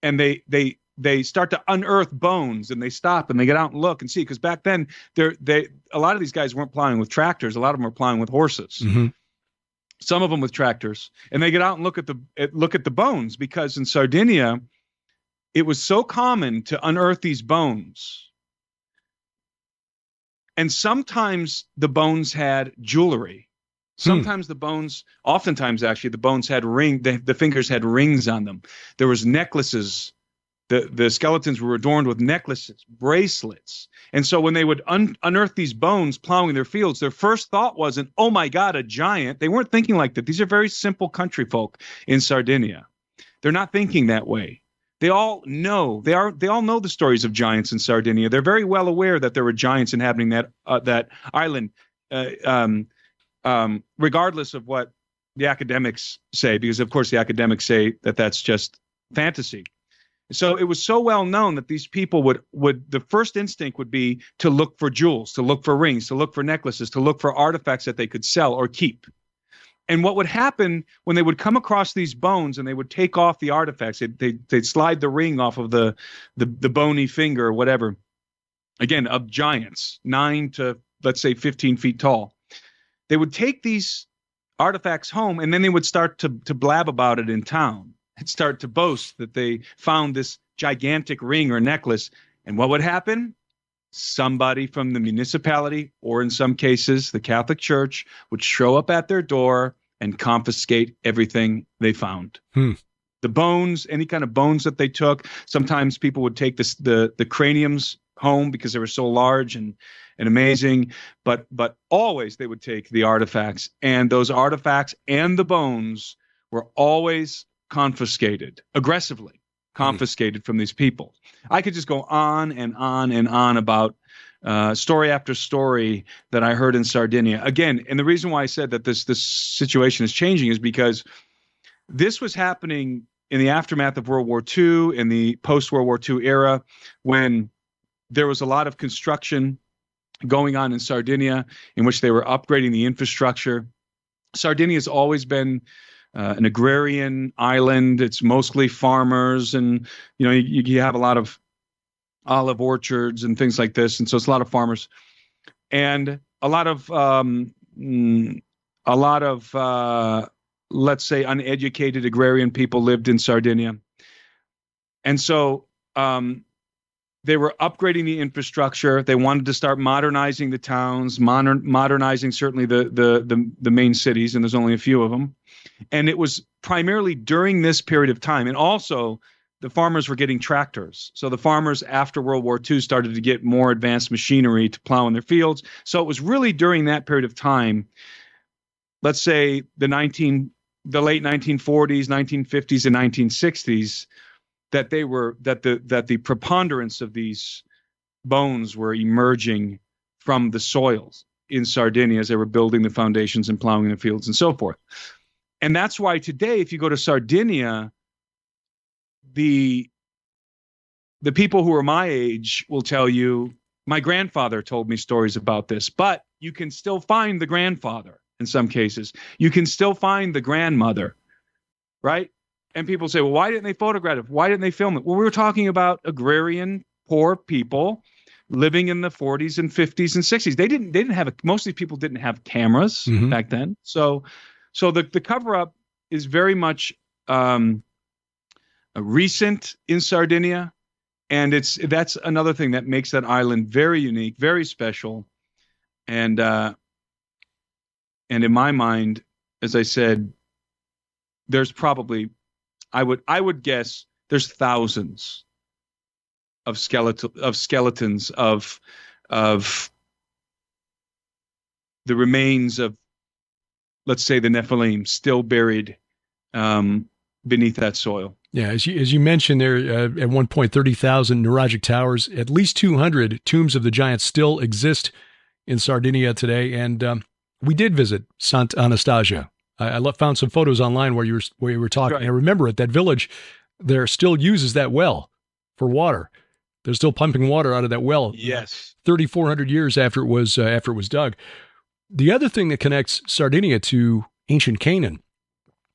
And they start to unearth bones, and they stop and they get out and look and see, because back then a lot of these guys weren't plowing with tractors. A lot of them were plowing with horses. Some of them with tractors, and they get out and look at the bones, because in Sardinia it was so common to unearth these bones And sometimes the bones had jewelry. Sometimes the bones, oftentimes actually, the bones had the fingers had rings on them. There was necklaces. The skeletons were adorned with necklaces, bracelets. And so when they would unearth these bones plowing their fields, their first thought wasn't, oh my God, a giant. They weren't thinking like that. These are very simple country folk in Sardinia. They're not thinking that way. They all know the stories of giants in Sardinia. They're very well aware that there were giants inhabiting that island, regardless of what the academics say, because of course the academics say that that's just fantasy. So it was so well known that these people would the first instinct would be to look for jewels, to look for rings, to look for necklaces, to look for artifacts that they could sell or keep. And what would happen when they would come across these bones and they would take off the artifacts, they'd slide the ring off of the bony finger or whatever, again, of giants, 9 to, let's say, 15 feet tall. They would take these artifacts home and then they would start to blab about it in town and start to boast that they found this gigantic ring or necklace. And what would happen? Somebody from the municipality, or in some cases, the Catholic Church, would show up at their door and confiscate everything they found. The bones, any kind of bones that they took. Sometimes people would take the craniums home because they were so large and amazing, but always they would take the artifacts, and those artifacts and the bones were always confiscated, aggressively confiscated from these people. I could just go on and on and on about story after story that I heard in Sardinia. Again, and the reason why I said that this situation is changing is because this was happening in the aftermath of World War II, in the post-World War II era, when there was a lot of construction going on in Sardinia in which they were upgrading the infrastructure. Sardinia has always been an agrarian island. It's mostly farmers, and you have a lot of olive orchards and things like this, and so it's a lot of farmers, and a lot of let's say uneducated agrarian people lived in Sardinia, and so they were upgrading the infrastructure. They wanted to start modernizing the towns, modernizing certainly the main cities, and there's only a few of them. And it was primarily during this period of time. And also, the farmers were getting tractors. So the farmers after World War II started to get more advanced machinery to plow in their fields. So it was really during that period of time, let's say the late 1940s, 1950s, and 1960s, that the preponderance of these bones were emerging from the soils in Sardinia as they were building the foundations and plowing the fields and so forth. And that's why today, if you go to Sardinia, the people who are my age will tell you, my grandfather told me stories about this, but you can still find the grandfather in some cases. You can still find the grandmother, right? And people say, well, why didn't they photograph it? Why didn't they film it? Well, we were talking about agrarian, poor people living in the 40s and 50s and 60s. They didn't have most of these people didn't have cameras back then. So the cover-up is very much recent in Sardinia, and that's another thing that makes that island very unique, very special, and in my mind, as I said, there's probably I would guess there's thousands of skeletons of the remains of, let's say, the Nephilim still buried beneath that soil. Yeah, as you mentioned there, at one point, 30,000 Nuragic towers, at least 200 tombs of the giants still exist in Sardinia today. And we did visit Sant Anastasia. I found some photos online where you were talking. Right. I remember it. That village there still uses that well for water. They're still pumping water out of that well. Yes, 3,400 years after it was dug. The other thing that connects Sardinia to ancient Canaan,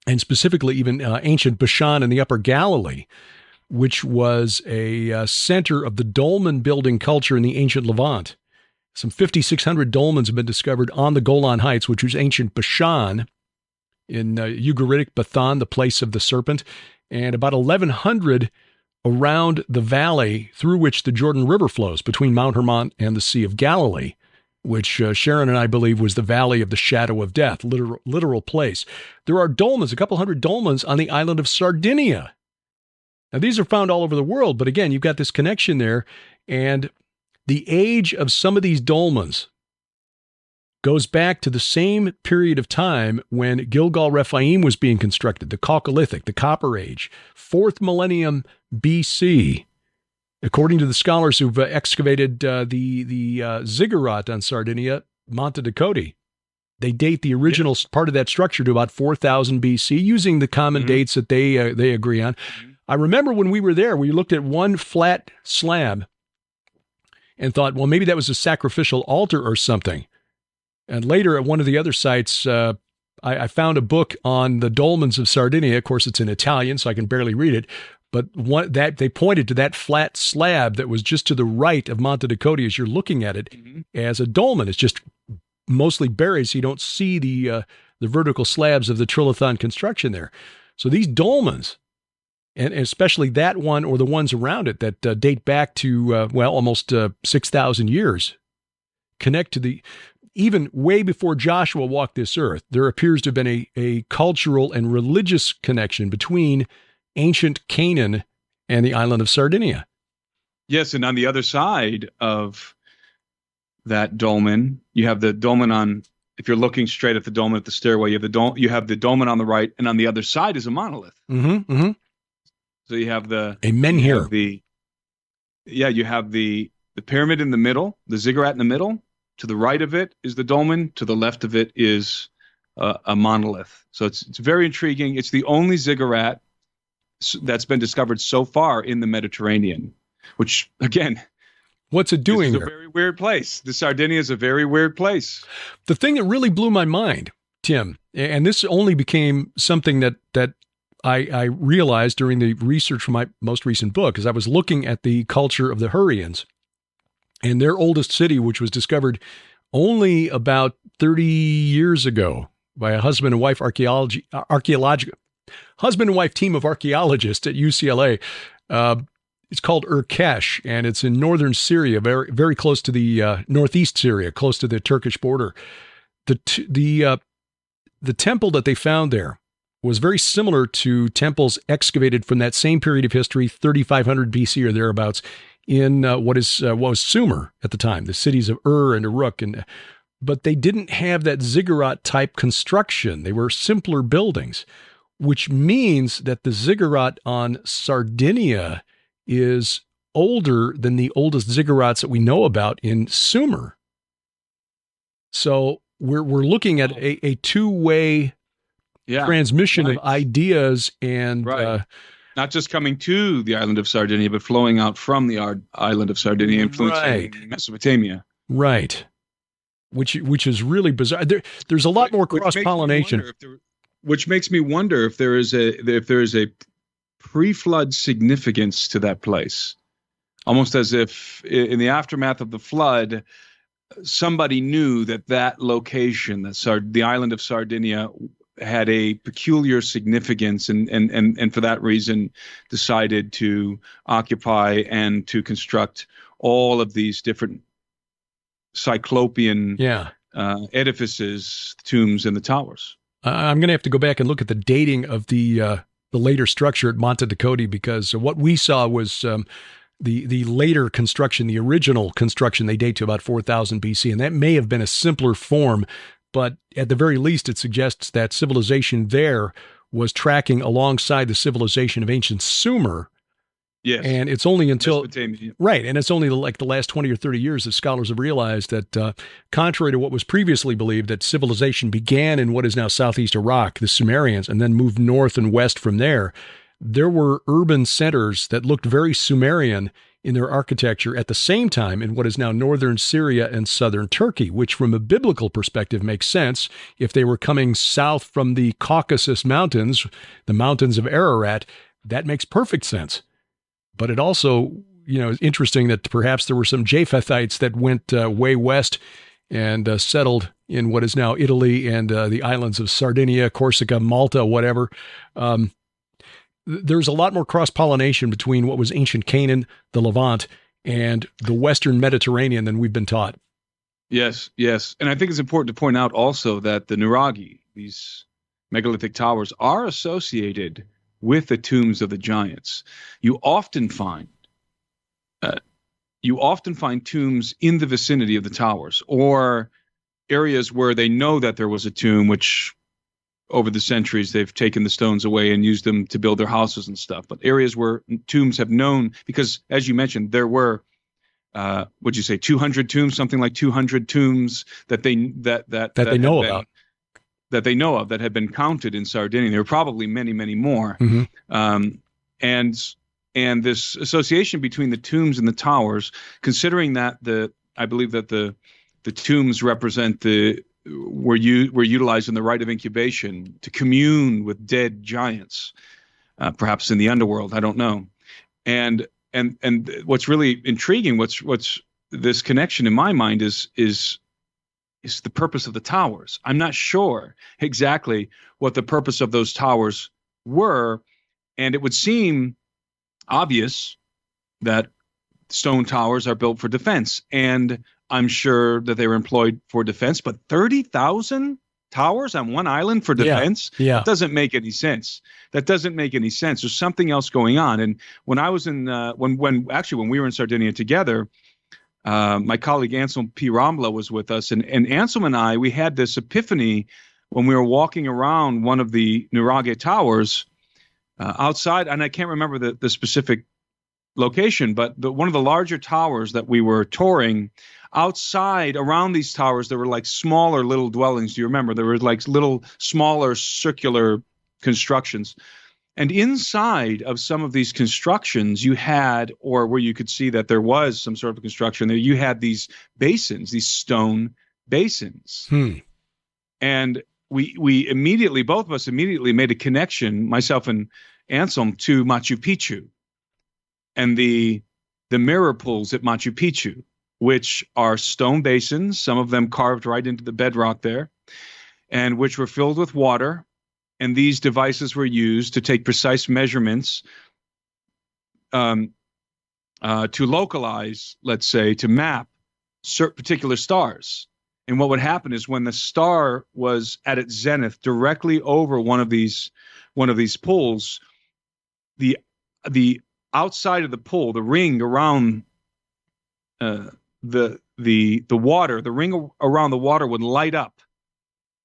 and specifically even ancient Bashan in the Upper Galilee, which was a center of the dolmen building culture in the ancient Levant. Some 5,600 dolmens have been discovered on the Golan Heights, which was ancient Bashan, in Ugaritic Bathan, the place of the serpent, and about 1,100 around the valley through which the Jordan River flows between Mount Hermon and the Sea of Galilee. which Sharon and I believe was the Valley of the Shadow of Death, literal place. There are dolmens, a couple hundred dolmens on the island of Sardinia. Now, these are found all over the world, but again, you've got this connection there, and the age of some of these dolmens goes back to the same period of time when Gilgal Rephaim was being constructed, the Chalcolithic, the Copper Age, 4th millennium BC. According to the scholars who've excavated the ziggurat on Sardinia, Monte Ducote, they date the original part of that structure to about 4000 BC, using the common dates that they agree on. I remember when we were there, we looked at one flat slab and thought, well, maybe that was a sacrificial altar or something. And later at one of the other sites, I found a book on the dolmens of Sardinia. Of course, it's in Italian, so I can barely read it. But they pointed to that flat slab that was just to the right of Monte Ducote as you're looking at it as a dolmen. It's just mostly buried, so you don't see the vertical slabs of the trilithon construction there. So these dolmens, and especially that one or the ones around it that date back to, almost 6,000 years, connect to even way before Joshua walked this earth. There appears to have been a cultural and religious connection between ancient Canaan and the island of Sardinia. Yes, and on the other side of that dolmen, you have the dolmen on. If you're looking straight at the dolmen at the stairway, you have the dolmen on the right, and on the other side is a monolith. So you have the menhir. You have the pyramid in the middle, the ziggurat in the middle. To the right of it is the dolmen. To the left of it is a monolith. So it's very intriguing. It's the only ziggurat that's been discovered so far in the Mediterranean, which, again, what's it doing there? It's a very weird place. The Sardinia is a very weird place. The thing that really blew my mind, Tim, and this only became something that I realized during the research for my most recent book, is I was looking at the culture of the Hurrians and their oldest city, which was discovered only about 30 years ago by a husband and wife husband and wife team of archaeologists at UCLA. It's called Urkesh, and it's in northern Syria, very, very close to the northeast Syria, close to the Turkish border. The temple that they found there was very similar to temples excavated from that same period of history, 3500 BC or thereabouts, in what was Sumer at the time, the cities of and Uruk, but they didn't have that ziggurat type construction. They were simpler buildings, which means that the ziggurat on Sardinia is older than the oldest ziggurats that we know about in Sumer. So we're looking at a two-way transmission of ideas and not just coming to the island of Sardinia, but flowing out from the island of Sardinia, influencing Mesopotamia. Right. Which is really bizarre. There's a lot more cross-pollination. Which makes me wonder if there is a pre-flood significance to that place, almost as if in the aftermath of the flood, somebody knew that location, the island of Sardinia, had a peculiar significance, and for that reason decided to occupy and to construct all of these different Cyclopean edifices, tombs, and the towers. I'm going to have to go back and look at the dating of the later structure at Monte Ducote, because what we saw was the later construction, the original construction. They date to about 4000 BC, and that may have been a simpler form, but at the very least, it suggests that civilization there was tracking alongside the civilization of ancient Sumer. Yes. And it's only until, right, and it's only like the last 20 or 30 years that scholars have realized that, contrary to what was previously believed, that civilization began in what is now southeast Iraq, the Sumerians, and then moved north and west from there. There were urban centers that looked very Sumerian in their architecture at the same time in what is now northern Syria and southern Turkey, which from a biblical perspective makes sense. If they were coming south from the Caucasus Mountains, the mountains of Ararat, that makes perfect sense. But it also, is interesting that perhaps there were some Japhethites that went way west and settled in what is now Italy and the islands of Sardinia, Corsica, Malta, whatever. There's a lot more cross-pollination between what was ancient Canaan, the Levant, and the Western Mediterranean than we've been taught. Yes, yes. And I think it's important to point out also that the Nuragi, these megalithic towers, are associated with the tombs of the giants. You often find uh, you often find tombs in the vicinity of the towers, or areas where they know that there was a tomb, which over the centuries they've taken the stones away and used them to build their houses and stuff. But areas where tombs have known, because as you mentioned, there were would you say 200 tombs, something like 200 tombs that they know about, that they know of, that had been counted in Sardinia. There were probably many, many more. Mm-hmm. And this association between the tombs and the towers, considering that I believe that the tombs represent were utilized in the rite of incubation to commune with dead giants, perhaps in the underworld. I don't know. And what's really intriguing, what's this connection in my mind is the purpose of the towers. I'm not sure exactly what the purpose of those towers were, and it would seem obvious that stone towers are built for defense, and I'm sure that they were employed for defense. But 30,000 towers on one island for defense? Yeah. Doesn't make any sense. That doesn't make any sense. There's something else going on. And when I was in when we were in Sardinia together, my colleague Anselm P. Rambla was with us, and Anselm and I, we had this epiphany when we were walking around one of the Nuraghe towers outside, and I can't remember the specific location, but one of the larger towers that we were touring, outside around these towers, there were like smaller little dwellings. Do you remember? There were like little smaller circular constructions. And inside of some of these constructions, you had, or where you could see that there was some sort of construction there, you had these basins, these stone basins. And we immediately, both of us immediately made a connection, myself and Anselm, to Machu Picchu and the mirror pools at Machu Picchu, which are stone basins, some of them carved right into the bedrock there, and which were filled with water. And these devices were used to take precise measurements to localize, let's say, to map particular stars. And what would happen is when the star was at its zenith directly over one of these pools, the outside of the pool, the ring around the water, the ring around the water would light up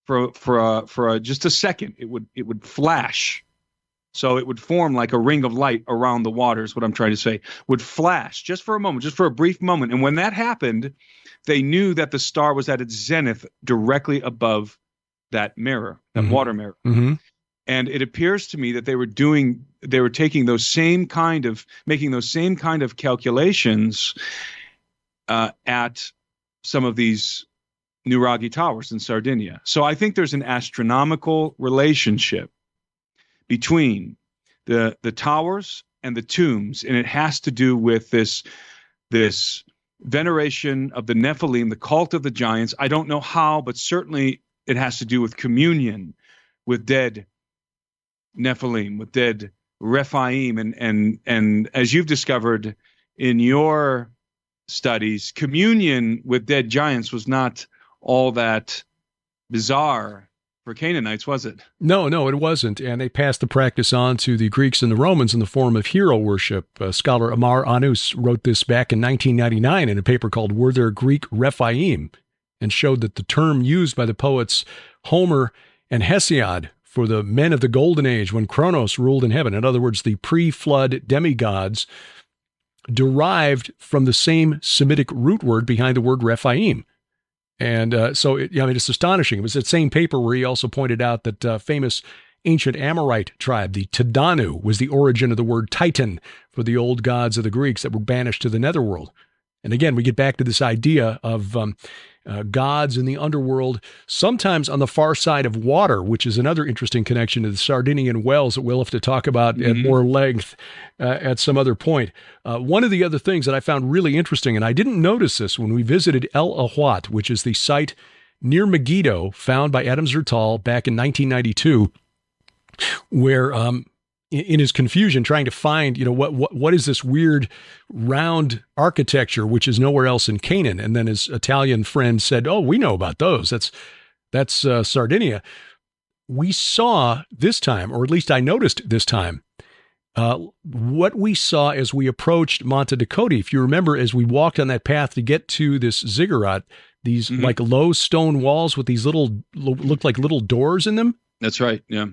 for just a second. It would flash. So it would form like a ring of light around the water, is what I'm trying to say, would flash just for a moment, just for a brief moment. And when that happened, they knew that the star was at its zenith directly above that mirror, that water mirror. Mm-hmm. And it appears to me that they were making those same kind of calculations at some of these Nuraghe towers in Sardinia. So I think there's an astronomical relationship between the towers and the tombs, and it has to do with this veneration of the Nephilim, the cult of the giants. I don't know how, but certainly it has to do with communion with dead Nephilim, with dead Rephaim, and as you've discovered in your studies, communion with dead giants was not all that bizarre for Canaanites, was it? No, it wasn't. And they passed the practice on to the Greeks and the Romans in the form of hero worship. Scholar Amar Anus wrote this back in 1999 in a paper called Were There Greek Rephaim, and showed that the term used by the poets Homer and Hesiod for the men of the Golden Age when Kronos ruled in heaven, in other words, the pre-flood demigods, derived from the same Semitic root word behind the word Rephaim. And it's astonishing. It was that same paper where he also pointed out that famous ancient Amorite tribe, the Tadanu, was the origin of the word Titan for the old gods of the Greeks that were banished to the netherworld. And again, we get back to this idea of gods in the underworld, sometimes on the far side of water, which is another interesting connection to the Sardinian wells that we'll have to talk about at more length at some other point. One of the other things that I found really interesting, and I didn't notice this when we visited El Ahwat, which is the site near Megiddo found by Adam Zertal back in 1992, where in his confusion, trying to find, what is this weird round architecture, which is nowhere else in Canaan. And then his Italian friend said, "Oh, we know about those. That's Sardinia." We saw this time, or at least I noticed this time, what we saw as we approached Monte Dakota. If you remember, as we walked on that path to get to this ziggurat, these like low stone walls with these looked like little doors in them. That's right. Yeah.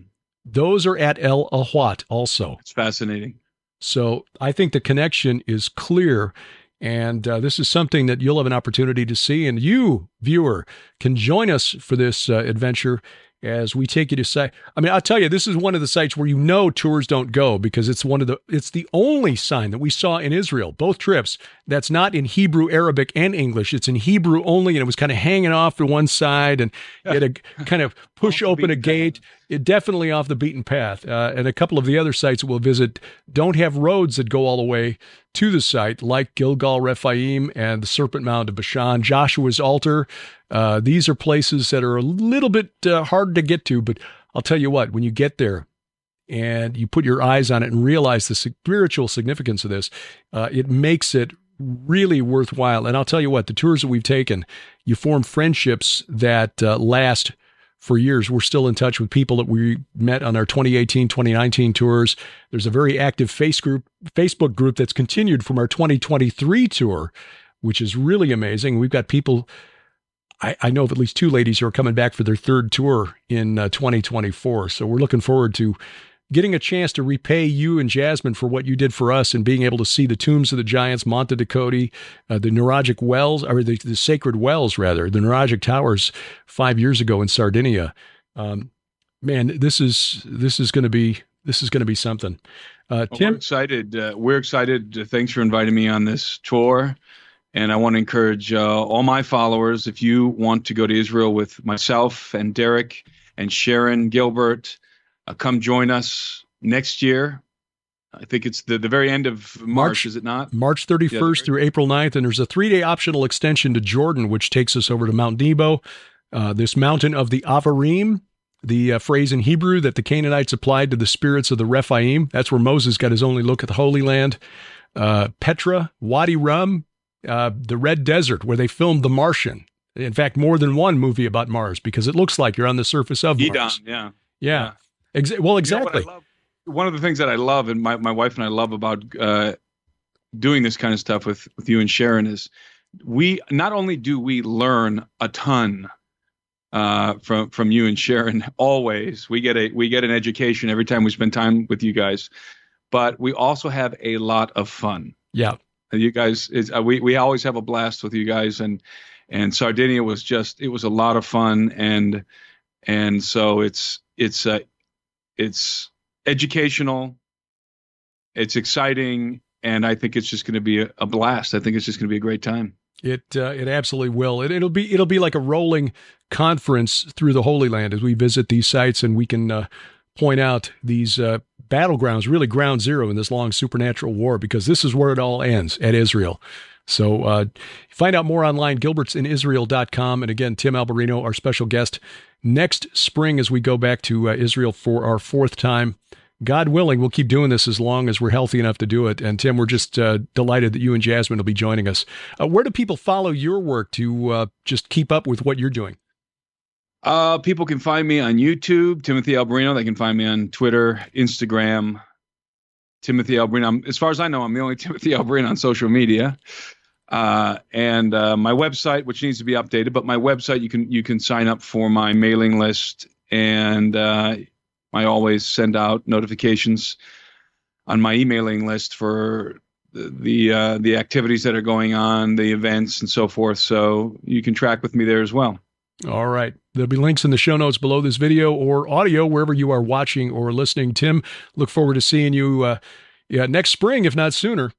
Those are at El Ahwat also. It's fascinating. So I think the connection is clear. And this is something that you'll have an opportunity to see. And you, viewer, can join us for this adventure as we take you to site. I mean, I'll tell you, this is one of the sites where tours don't go, because it's the only sign that we saw in Israel, both trips, that's not in Hebrew, Arabic, and English. It's in Hebrew only, and it was kind of hanging off to one side, and you had to kind of push open a gate. It definitely off the beaten path. And a couple of the other sites that we'll visit don't have roads that go all the way to the site, like Gilgal Rephaim and the Serpent Mound of Bashan, Joshua's Altar. These are places that are a little bit hard to get to, but I'll tell you what, when you get there and you put your eyes on it and realize the spiritual significance of this, it makes it really worthwhile. And I'll tell you what, the tours that we've taken, you form friendships that last for years. We're still in touch with people that we met on our 2018, 2019 tours. There's a very active Facebook group that's continued from our 2023 tour, which is really amazing. We've got people, I know of at least two ladies who are coming back for their third tour in 2024. So we're looking forward to getting a chance to repay you and Jasmine for what you did for us, and being able to see the tombs of the giants, Monte Dakota, the Nuragic wells, or the sacred wells, rather, the Nuragic towers 5 years ago in Sardinia. Man, this is going to be something. Tim, we're excited. We're excited. Thanks for inviting me on this tour. And I want to encourage all my followers, if you want to go to Israel with myself and Derek and Sharon Gilbert, come join us next year. I think it's the very end of March, is it not? March 31st through April 9th. And there's a 3-day optional extension to Jordan, which takes us over to Mount Nebo, this mountain of the Avarim, the phrase in Hebrew that the Canaanites applied to the spirits of the Rephaim. That's where Moses got his only look at the Holy Land. Petra, Wadi Rum, the Red Desert, where they filmed The Martian. In fact, more than one movie about Mars, because it looks like you're on the surface of Mars. Yeah. Well, exactly. One of the things that I love, and my wife and I love about doing this kind of stuff with you and Sharon, is we not only do we learn a ton from you and Sharon. Always, we get an education every time we spend time with you guys, but we also have a lot of fun. Yeah, you guys, we always have a blast with you guys, and Sardinia was it was a lot of fun, and so it's educational, it's exciting, and I think it's just going to be a blast. I think it's just going to be a great time. It absolutely will. It'll be like a rolling conference through the Holy Land as we visit these sites, and we can point out these battlegrounds, really ground zero in this long supernatural war, because this is where it all ends, at Israel. So find out more online, gilbertsinisrael.com. And again, Tim Alberino, our special guest, next spring as we go back to Israel for our 4th time. God willing, we'll keep doing this as long as we're healthy enough to do it. And Tim, we're just delighted that you and Jasmine will be joining us. Where do people follow your work to just keep up with what you're doing? People can find me on YouTube, Timothy Alberino. They can find me on Twitter, Instagram, Timothy Alberino. As far as I know, I'm the only Timothy Alberino on social media. And my website, which needs to be updated, but my website, you can sign up for my mailing list, and I always send out notifications on my emailing list for the activities that are going on, the events, and so forth. So you can track with me there as well. All right. There'll be links in the show notes below this video or audio, wherever you are watching or listening. Tim, look forward to seeing you next spring, if not sooner.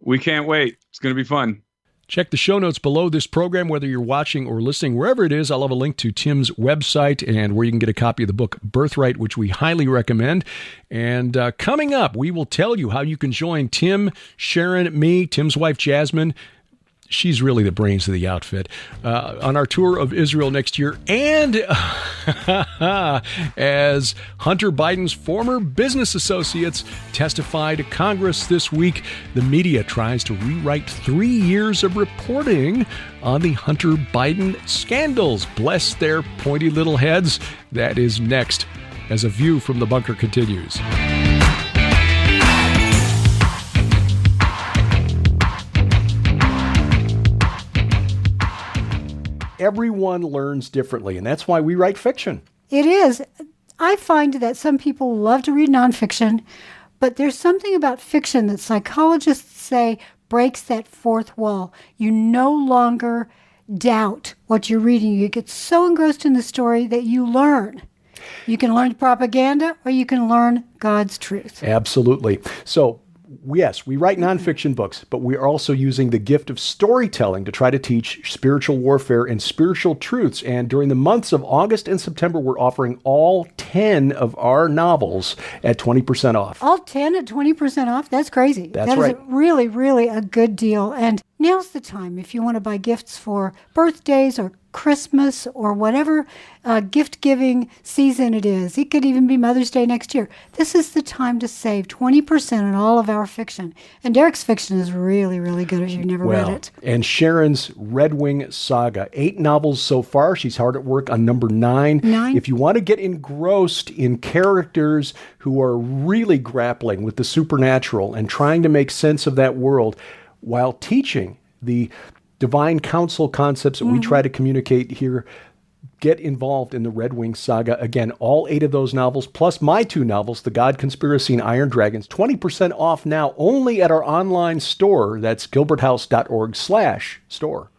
We can't wait. It's going to be fun. Check the show notes below this program, whether you're watching or listening, wherever it is. I'll have a link to Tim's website and where you can get a copy of the book Birthright, which we highly recommend. And coming up, we will tell you how you can join Tim, Sharon, me, Tim's wife, Jasmine, she's really the brains of the outfit. On our tour of Israel next year, and as Hunter Biden's former business associates testify to Congress this week, the media tries to rewrite 3 years of reporting on the Hunter Biden scandals. Bless their pointy little heads. That is next as A View from the Bunker continues. Everyone learns differently, and that's why we write fiction. It is. I find that some people love to read nonfiction, but there's something about fiction that psychologists say breaks that fourth wall. You no longer doubt what you're reading. You get so engrossed in the story that you learn. You can learn propaganda or you can learn God's truth. Absolutely. So, yes, we write nonfiction books, but we are also using the gift of storytelling to try to teach spiritual warfare and spiritual truths. And during the months of August and September, we're offering all 10 of our novels at 20% off. All 10 at 20% off? That's crazy. That's right. That is really, really a good deal. And now's the time if you want to buy gifts for birthdays or Christmas or whatever gift-giving season it is. It could even be Mother's Day next year. This is the time to save 20% on all of our fiction. And Derek's fiction is really, really good if you've never read it. And Sharon's Red Wing Saga, 8 novels so far. She's hard at work on number 9. If you want to get engrossed in characters who are really grappling with the supernatural and trying to make sense of that world while teaching the divine counsel concepts that we try to communicate here, get involved in the Red Wing Saga. Again, all 8 of those novels, plus my 2 novels, The God Conspiracy and Iron Dragons, 20% off now only at our online store. That's gilberthouse.org/store.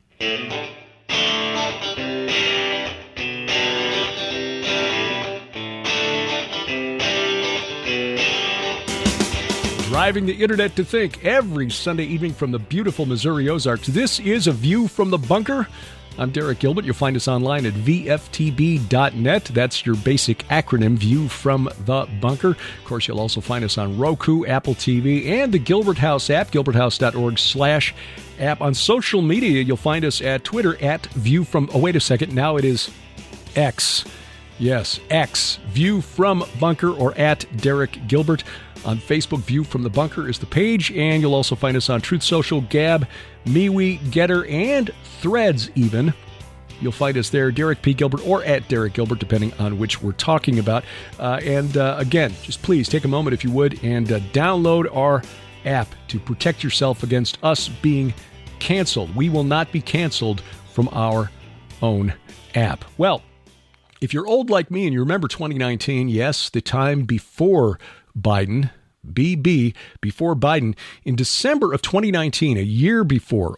Driving the internet to think every Sunday evening from the beautiful Missouri Ozarks. This is A View from the Bunker. I'm Derek Gilbert. You'll find us online at vftb.net. That's your basic acronym, View from the Bunker. Of course, you'll also find us on Roku, Apple TV, and the Gilbert House app, gilberthouse.org/app. On social media, you'll find us at Twitter at View from... Oh, wait a second. Now it is X. Yes, X, View from Bunker, or at Derek Gilbert. On Facebook, View from the Bunker is the page, and you'll also find us on Truth Social, Gab, MeWe, Getter, and Threads even. You'll find us there, Derek P. Gilbert, or at Derek Gilbert, depending on which we're talking about. Again, just please take a moment, if you would, and download our app to protect yourself against us being canceled. We will not be canceled from our own app. Well, if you're old like me and you remember 2019, yes, the time before Biden, before Biden, in December of 2019,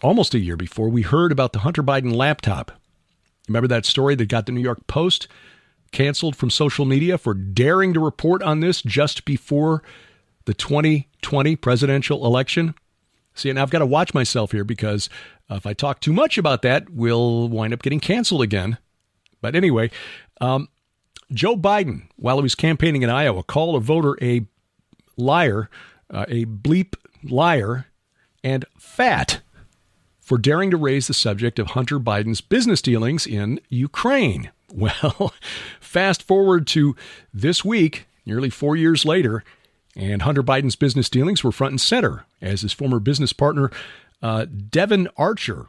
almost a year before, we heard about the Hunter Biden laptop. Remember that story that got the New York Post canceled from social media for daring to report on this just before the 2020 presidential election? See, and I've got to watch myself here because if I talk too much about that, we'll wind up getting canceled again. But anyway, Joe Biden, while he was campaigning in Iowa, called a voter a liar, a bleep liar, and fat for daring to raise the subject of Hunter Biden's business dealings in Ukraine. Well, fast forward to this week, nearly 4 years later, and Hunter Biden's business dealings were front and center as his former business partner, Devon Archer,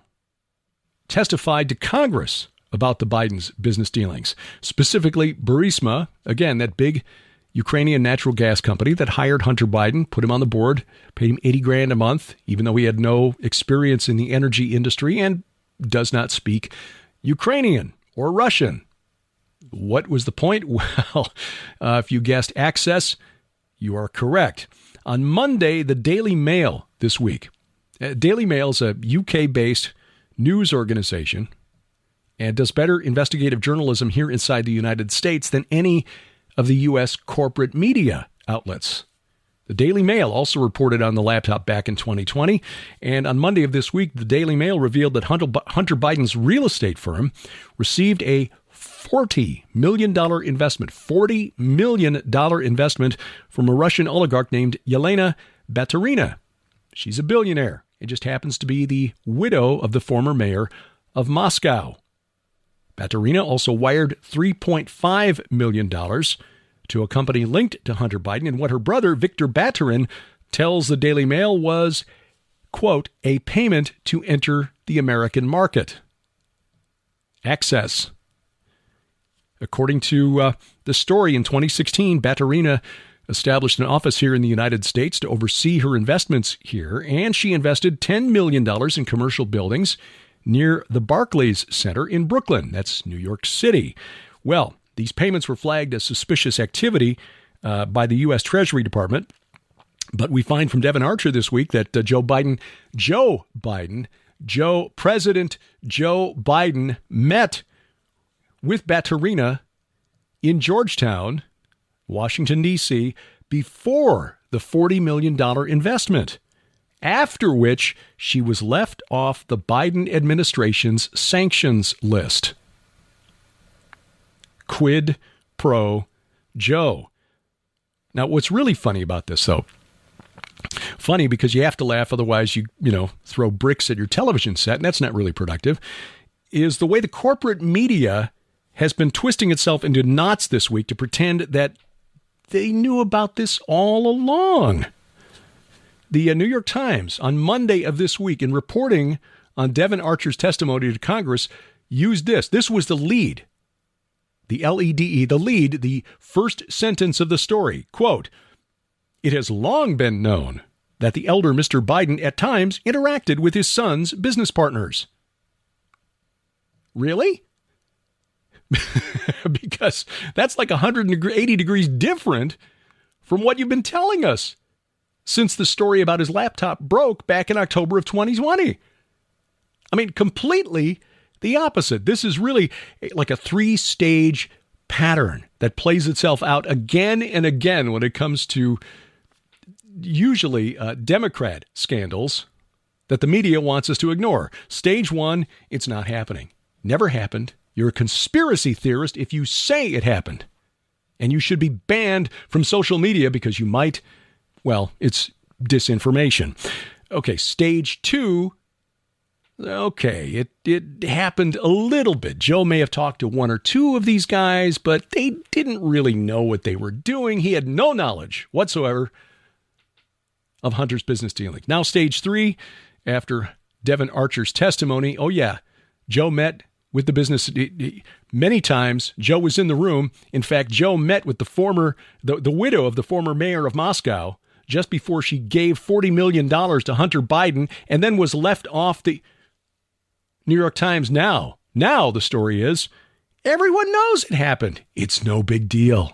testified to Congress about the Biden's business dealings, specifically Burisma, again, that big Ukrainian natural gas company that hired Hunter Biden, put him on the board, paid him $80,000 a month, even though he had no experience in the energy industry and does not speak Ukrainian or Russian. What was the point? Well, if you guessed access, you are correct. On Monday, the Daily Mail this week. Daily Mail is a UK-based news organization and does better investigative journalism here inside the United States than any of the U.S. corporate media outlets. The Daily Mail also reported on the laptop back in 2020, and on Monday of this week, the Daily Mail revealed that Hunter Biden's real estate firm received a $40 million investment from a Russian oligarch named Yelena Baturina. She's a billionaire, It just happens to be the widow of the former mayor of Moscow. Baturina also wired $3.5 million to a company linked to Hunter Biden, and what her brother, Victor Baturin, tells the Daily Mail was, quote, a payment to enter the American market. Access. According to the story, in 2016, Baturina established an office here in the United States to oversee her investments here, and she invested $10 million in commercial buildings near the Barclays Center in Brooklyn. That's New York City. Well, these payments were flagged as suspicious activity by the U.S. Treasury Department. But we find from Devon Archer this week that President Joe Biden met with Baturina in Georgetown, Washington, D.C., before the $40 million investment, after which she was left off the Biden administration's sanctions list. Quid pro Joe. Now, what's really funny about this, though, funny because you have to laugh, otherwise you throw bricks at your television set, and that's not really productive, is the way the corporate media has been twisting itself into knots this week to pretend that they knew about this all along. The New York Times on Monday of this week, in reporting on Devon Archer's testimony to Congress, used this. This was the lead. The LEDE, the lead, the first sentence of the story. Quote, it has long been known that the elder Mr. Biden at times interacted with his son's business partners. Really? Because that's like 180 degrees different from what you've been telling us since the story about his laptop broke back in October of 2020. I mean, completely the opposite. This is really like a 3-stage pattern that plays itself out again and again when it comes to usually Democrat scandals that the media wants us to ignore. Stage 1, it's not happening. Never happened. You're a conspiracy theorist if you say it happened. And you should be banned from social media because you might, well, it's disinformation. Okay, stage 2, okay, it happened a little bit. Joe may have talked to one or two of these guys, but they didn't really know what they were doing. He had no knowledge whatsoever of Hunter's business dealings. Now, stage 3, after Devon Archer's testimony, oh yeah, Joe met with the business many times. Joe was in the room. In fact, Joe met with the widow of the former mayor of Moscow just before she gave $40 million to Hunter Biden and then was left off the New York Times. Now the story is everyone knows it happened. It's no big deal.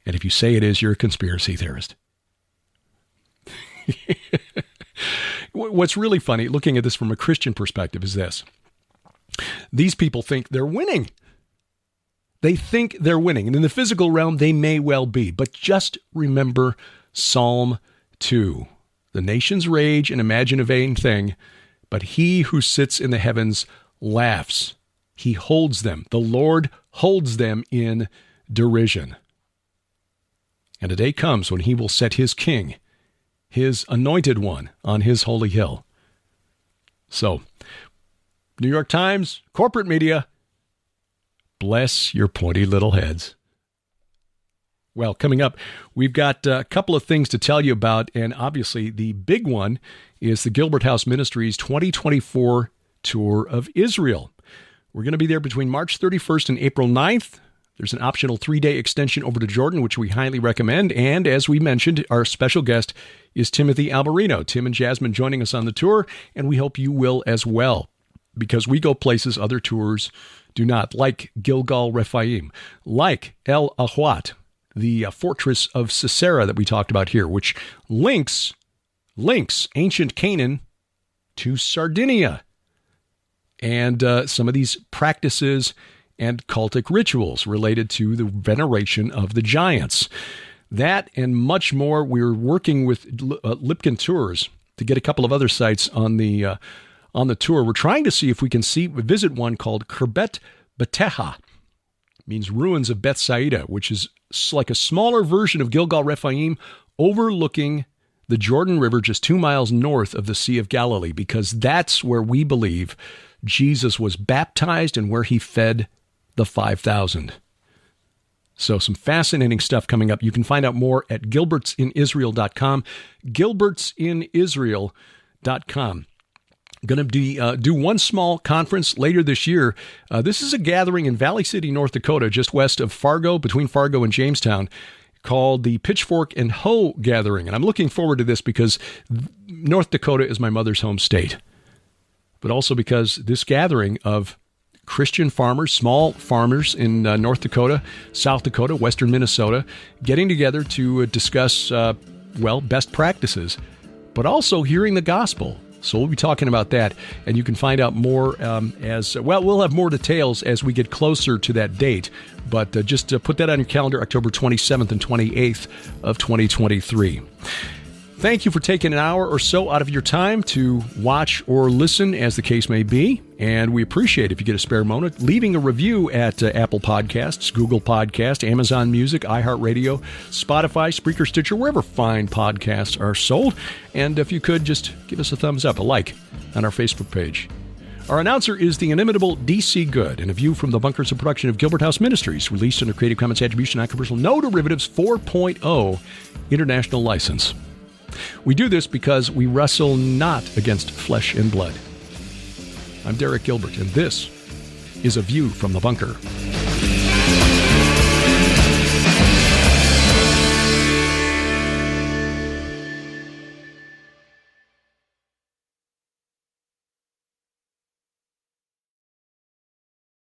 And if you say it is, you're a conspiracy theorist. What's really funny, looking at this from a Christian perspective, is this. These people think they're winning. They think they're winning. And in the physical realm, they may well be. But just remember Psalm 2. The nations rage and imagine a vain thing, but he who sits in the heavens laughs. He holds them. The Lord holds them in derision. And a day comes when he will set his king, his anointed one, on his holy hill. So, New York Times, corporate media, bless your pointy little heads. Well, coming up, we've got a couple of things to tell you about, and obviously the big one is the Gilbert House Ministries 2024 Tour of Israel. We're going to be there between March 31st and April 9th. There's an optional 3-day extension over to Jordan, which we highly recommend. And as we mentioned, our special guest is Timothy Alberino. Tim and Jasmine joining us on the tour, and we hope you will as well, because we go places other tours do not, like Gilgal Rephaim, like El Ahwat, the fortress of Sisera that we talked about here, which links ancient Canaan to Sardinia, and some of these practices and cultic rituals related to the veneration of the giants. That and much more. We're working with Lipkin Tours to get a couple of other sites on the tour. We're trying to see if we can visit one called Kerbet Beteha. It means ruins of Bethsaida, which is like a smaller version of Gilgal Rephaim overlooking the Jordan River just 2 miles north of the Sea of Galilee, because that's where we believe Jesus was baptized and where he fed the 5,000. So some fascinating stuff coming up. You can find out more at gilbertsinisrael.com, gilbertsinisrael.com. Going to do one small conference later this year. This is a gathering in Valley City, North Dakota, just west of Fargo, between Fargo and Jamestown, called the Pitchfork and Hoe Gathering. And I'm looking forward to this because North Dakota is my mother's home state, but also because this gathering of Christian farmers, small farmers in North Dakota, South Dakota, western Minnesota, getting together to discuss, best practices, but also hearing the gospel. So we'll be talking about that, and you can find out more we'll have more details as we get closer to that date. But just put that on your calendar, October 27th and 28th of 2023. Thank you for taking an hour or so out of your time to watch or listen, as the case may be. And we appreciate if you get a spare moment leaving a review at Apple Podcasts, Google Podcast, Amazon Music, iHeartRadio, Spotify, Spreaker, Stitcher, wherever fine podcasts are sold. And if you could, just give us a thumbs up, a like on our Facebook page. Our announcer is the inimitable D.C. Good, and A View from the Bunker is a production of Gilbert House Ministries, released under Creative Commons Attribution, Non-Commercial, No Derivatives 4.0 International License. We do this because we wrestle not against flesh and blood. I'm Derek Gilbert, and this is A View from the Bunker.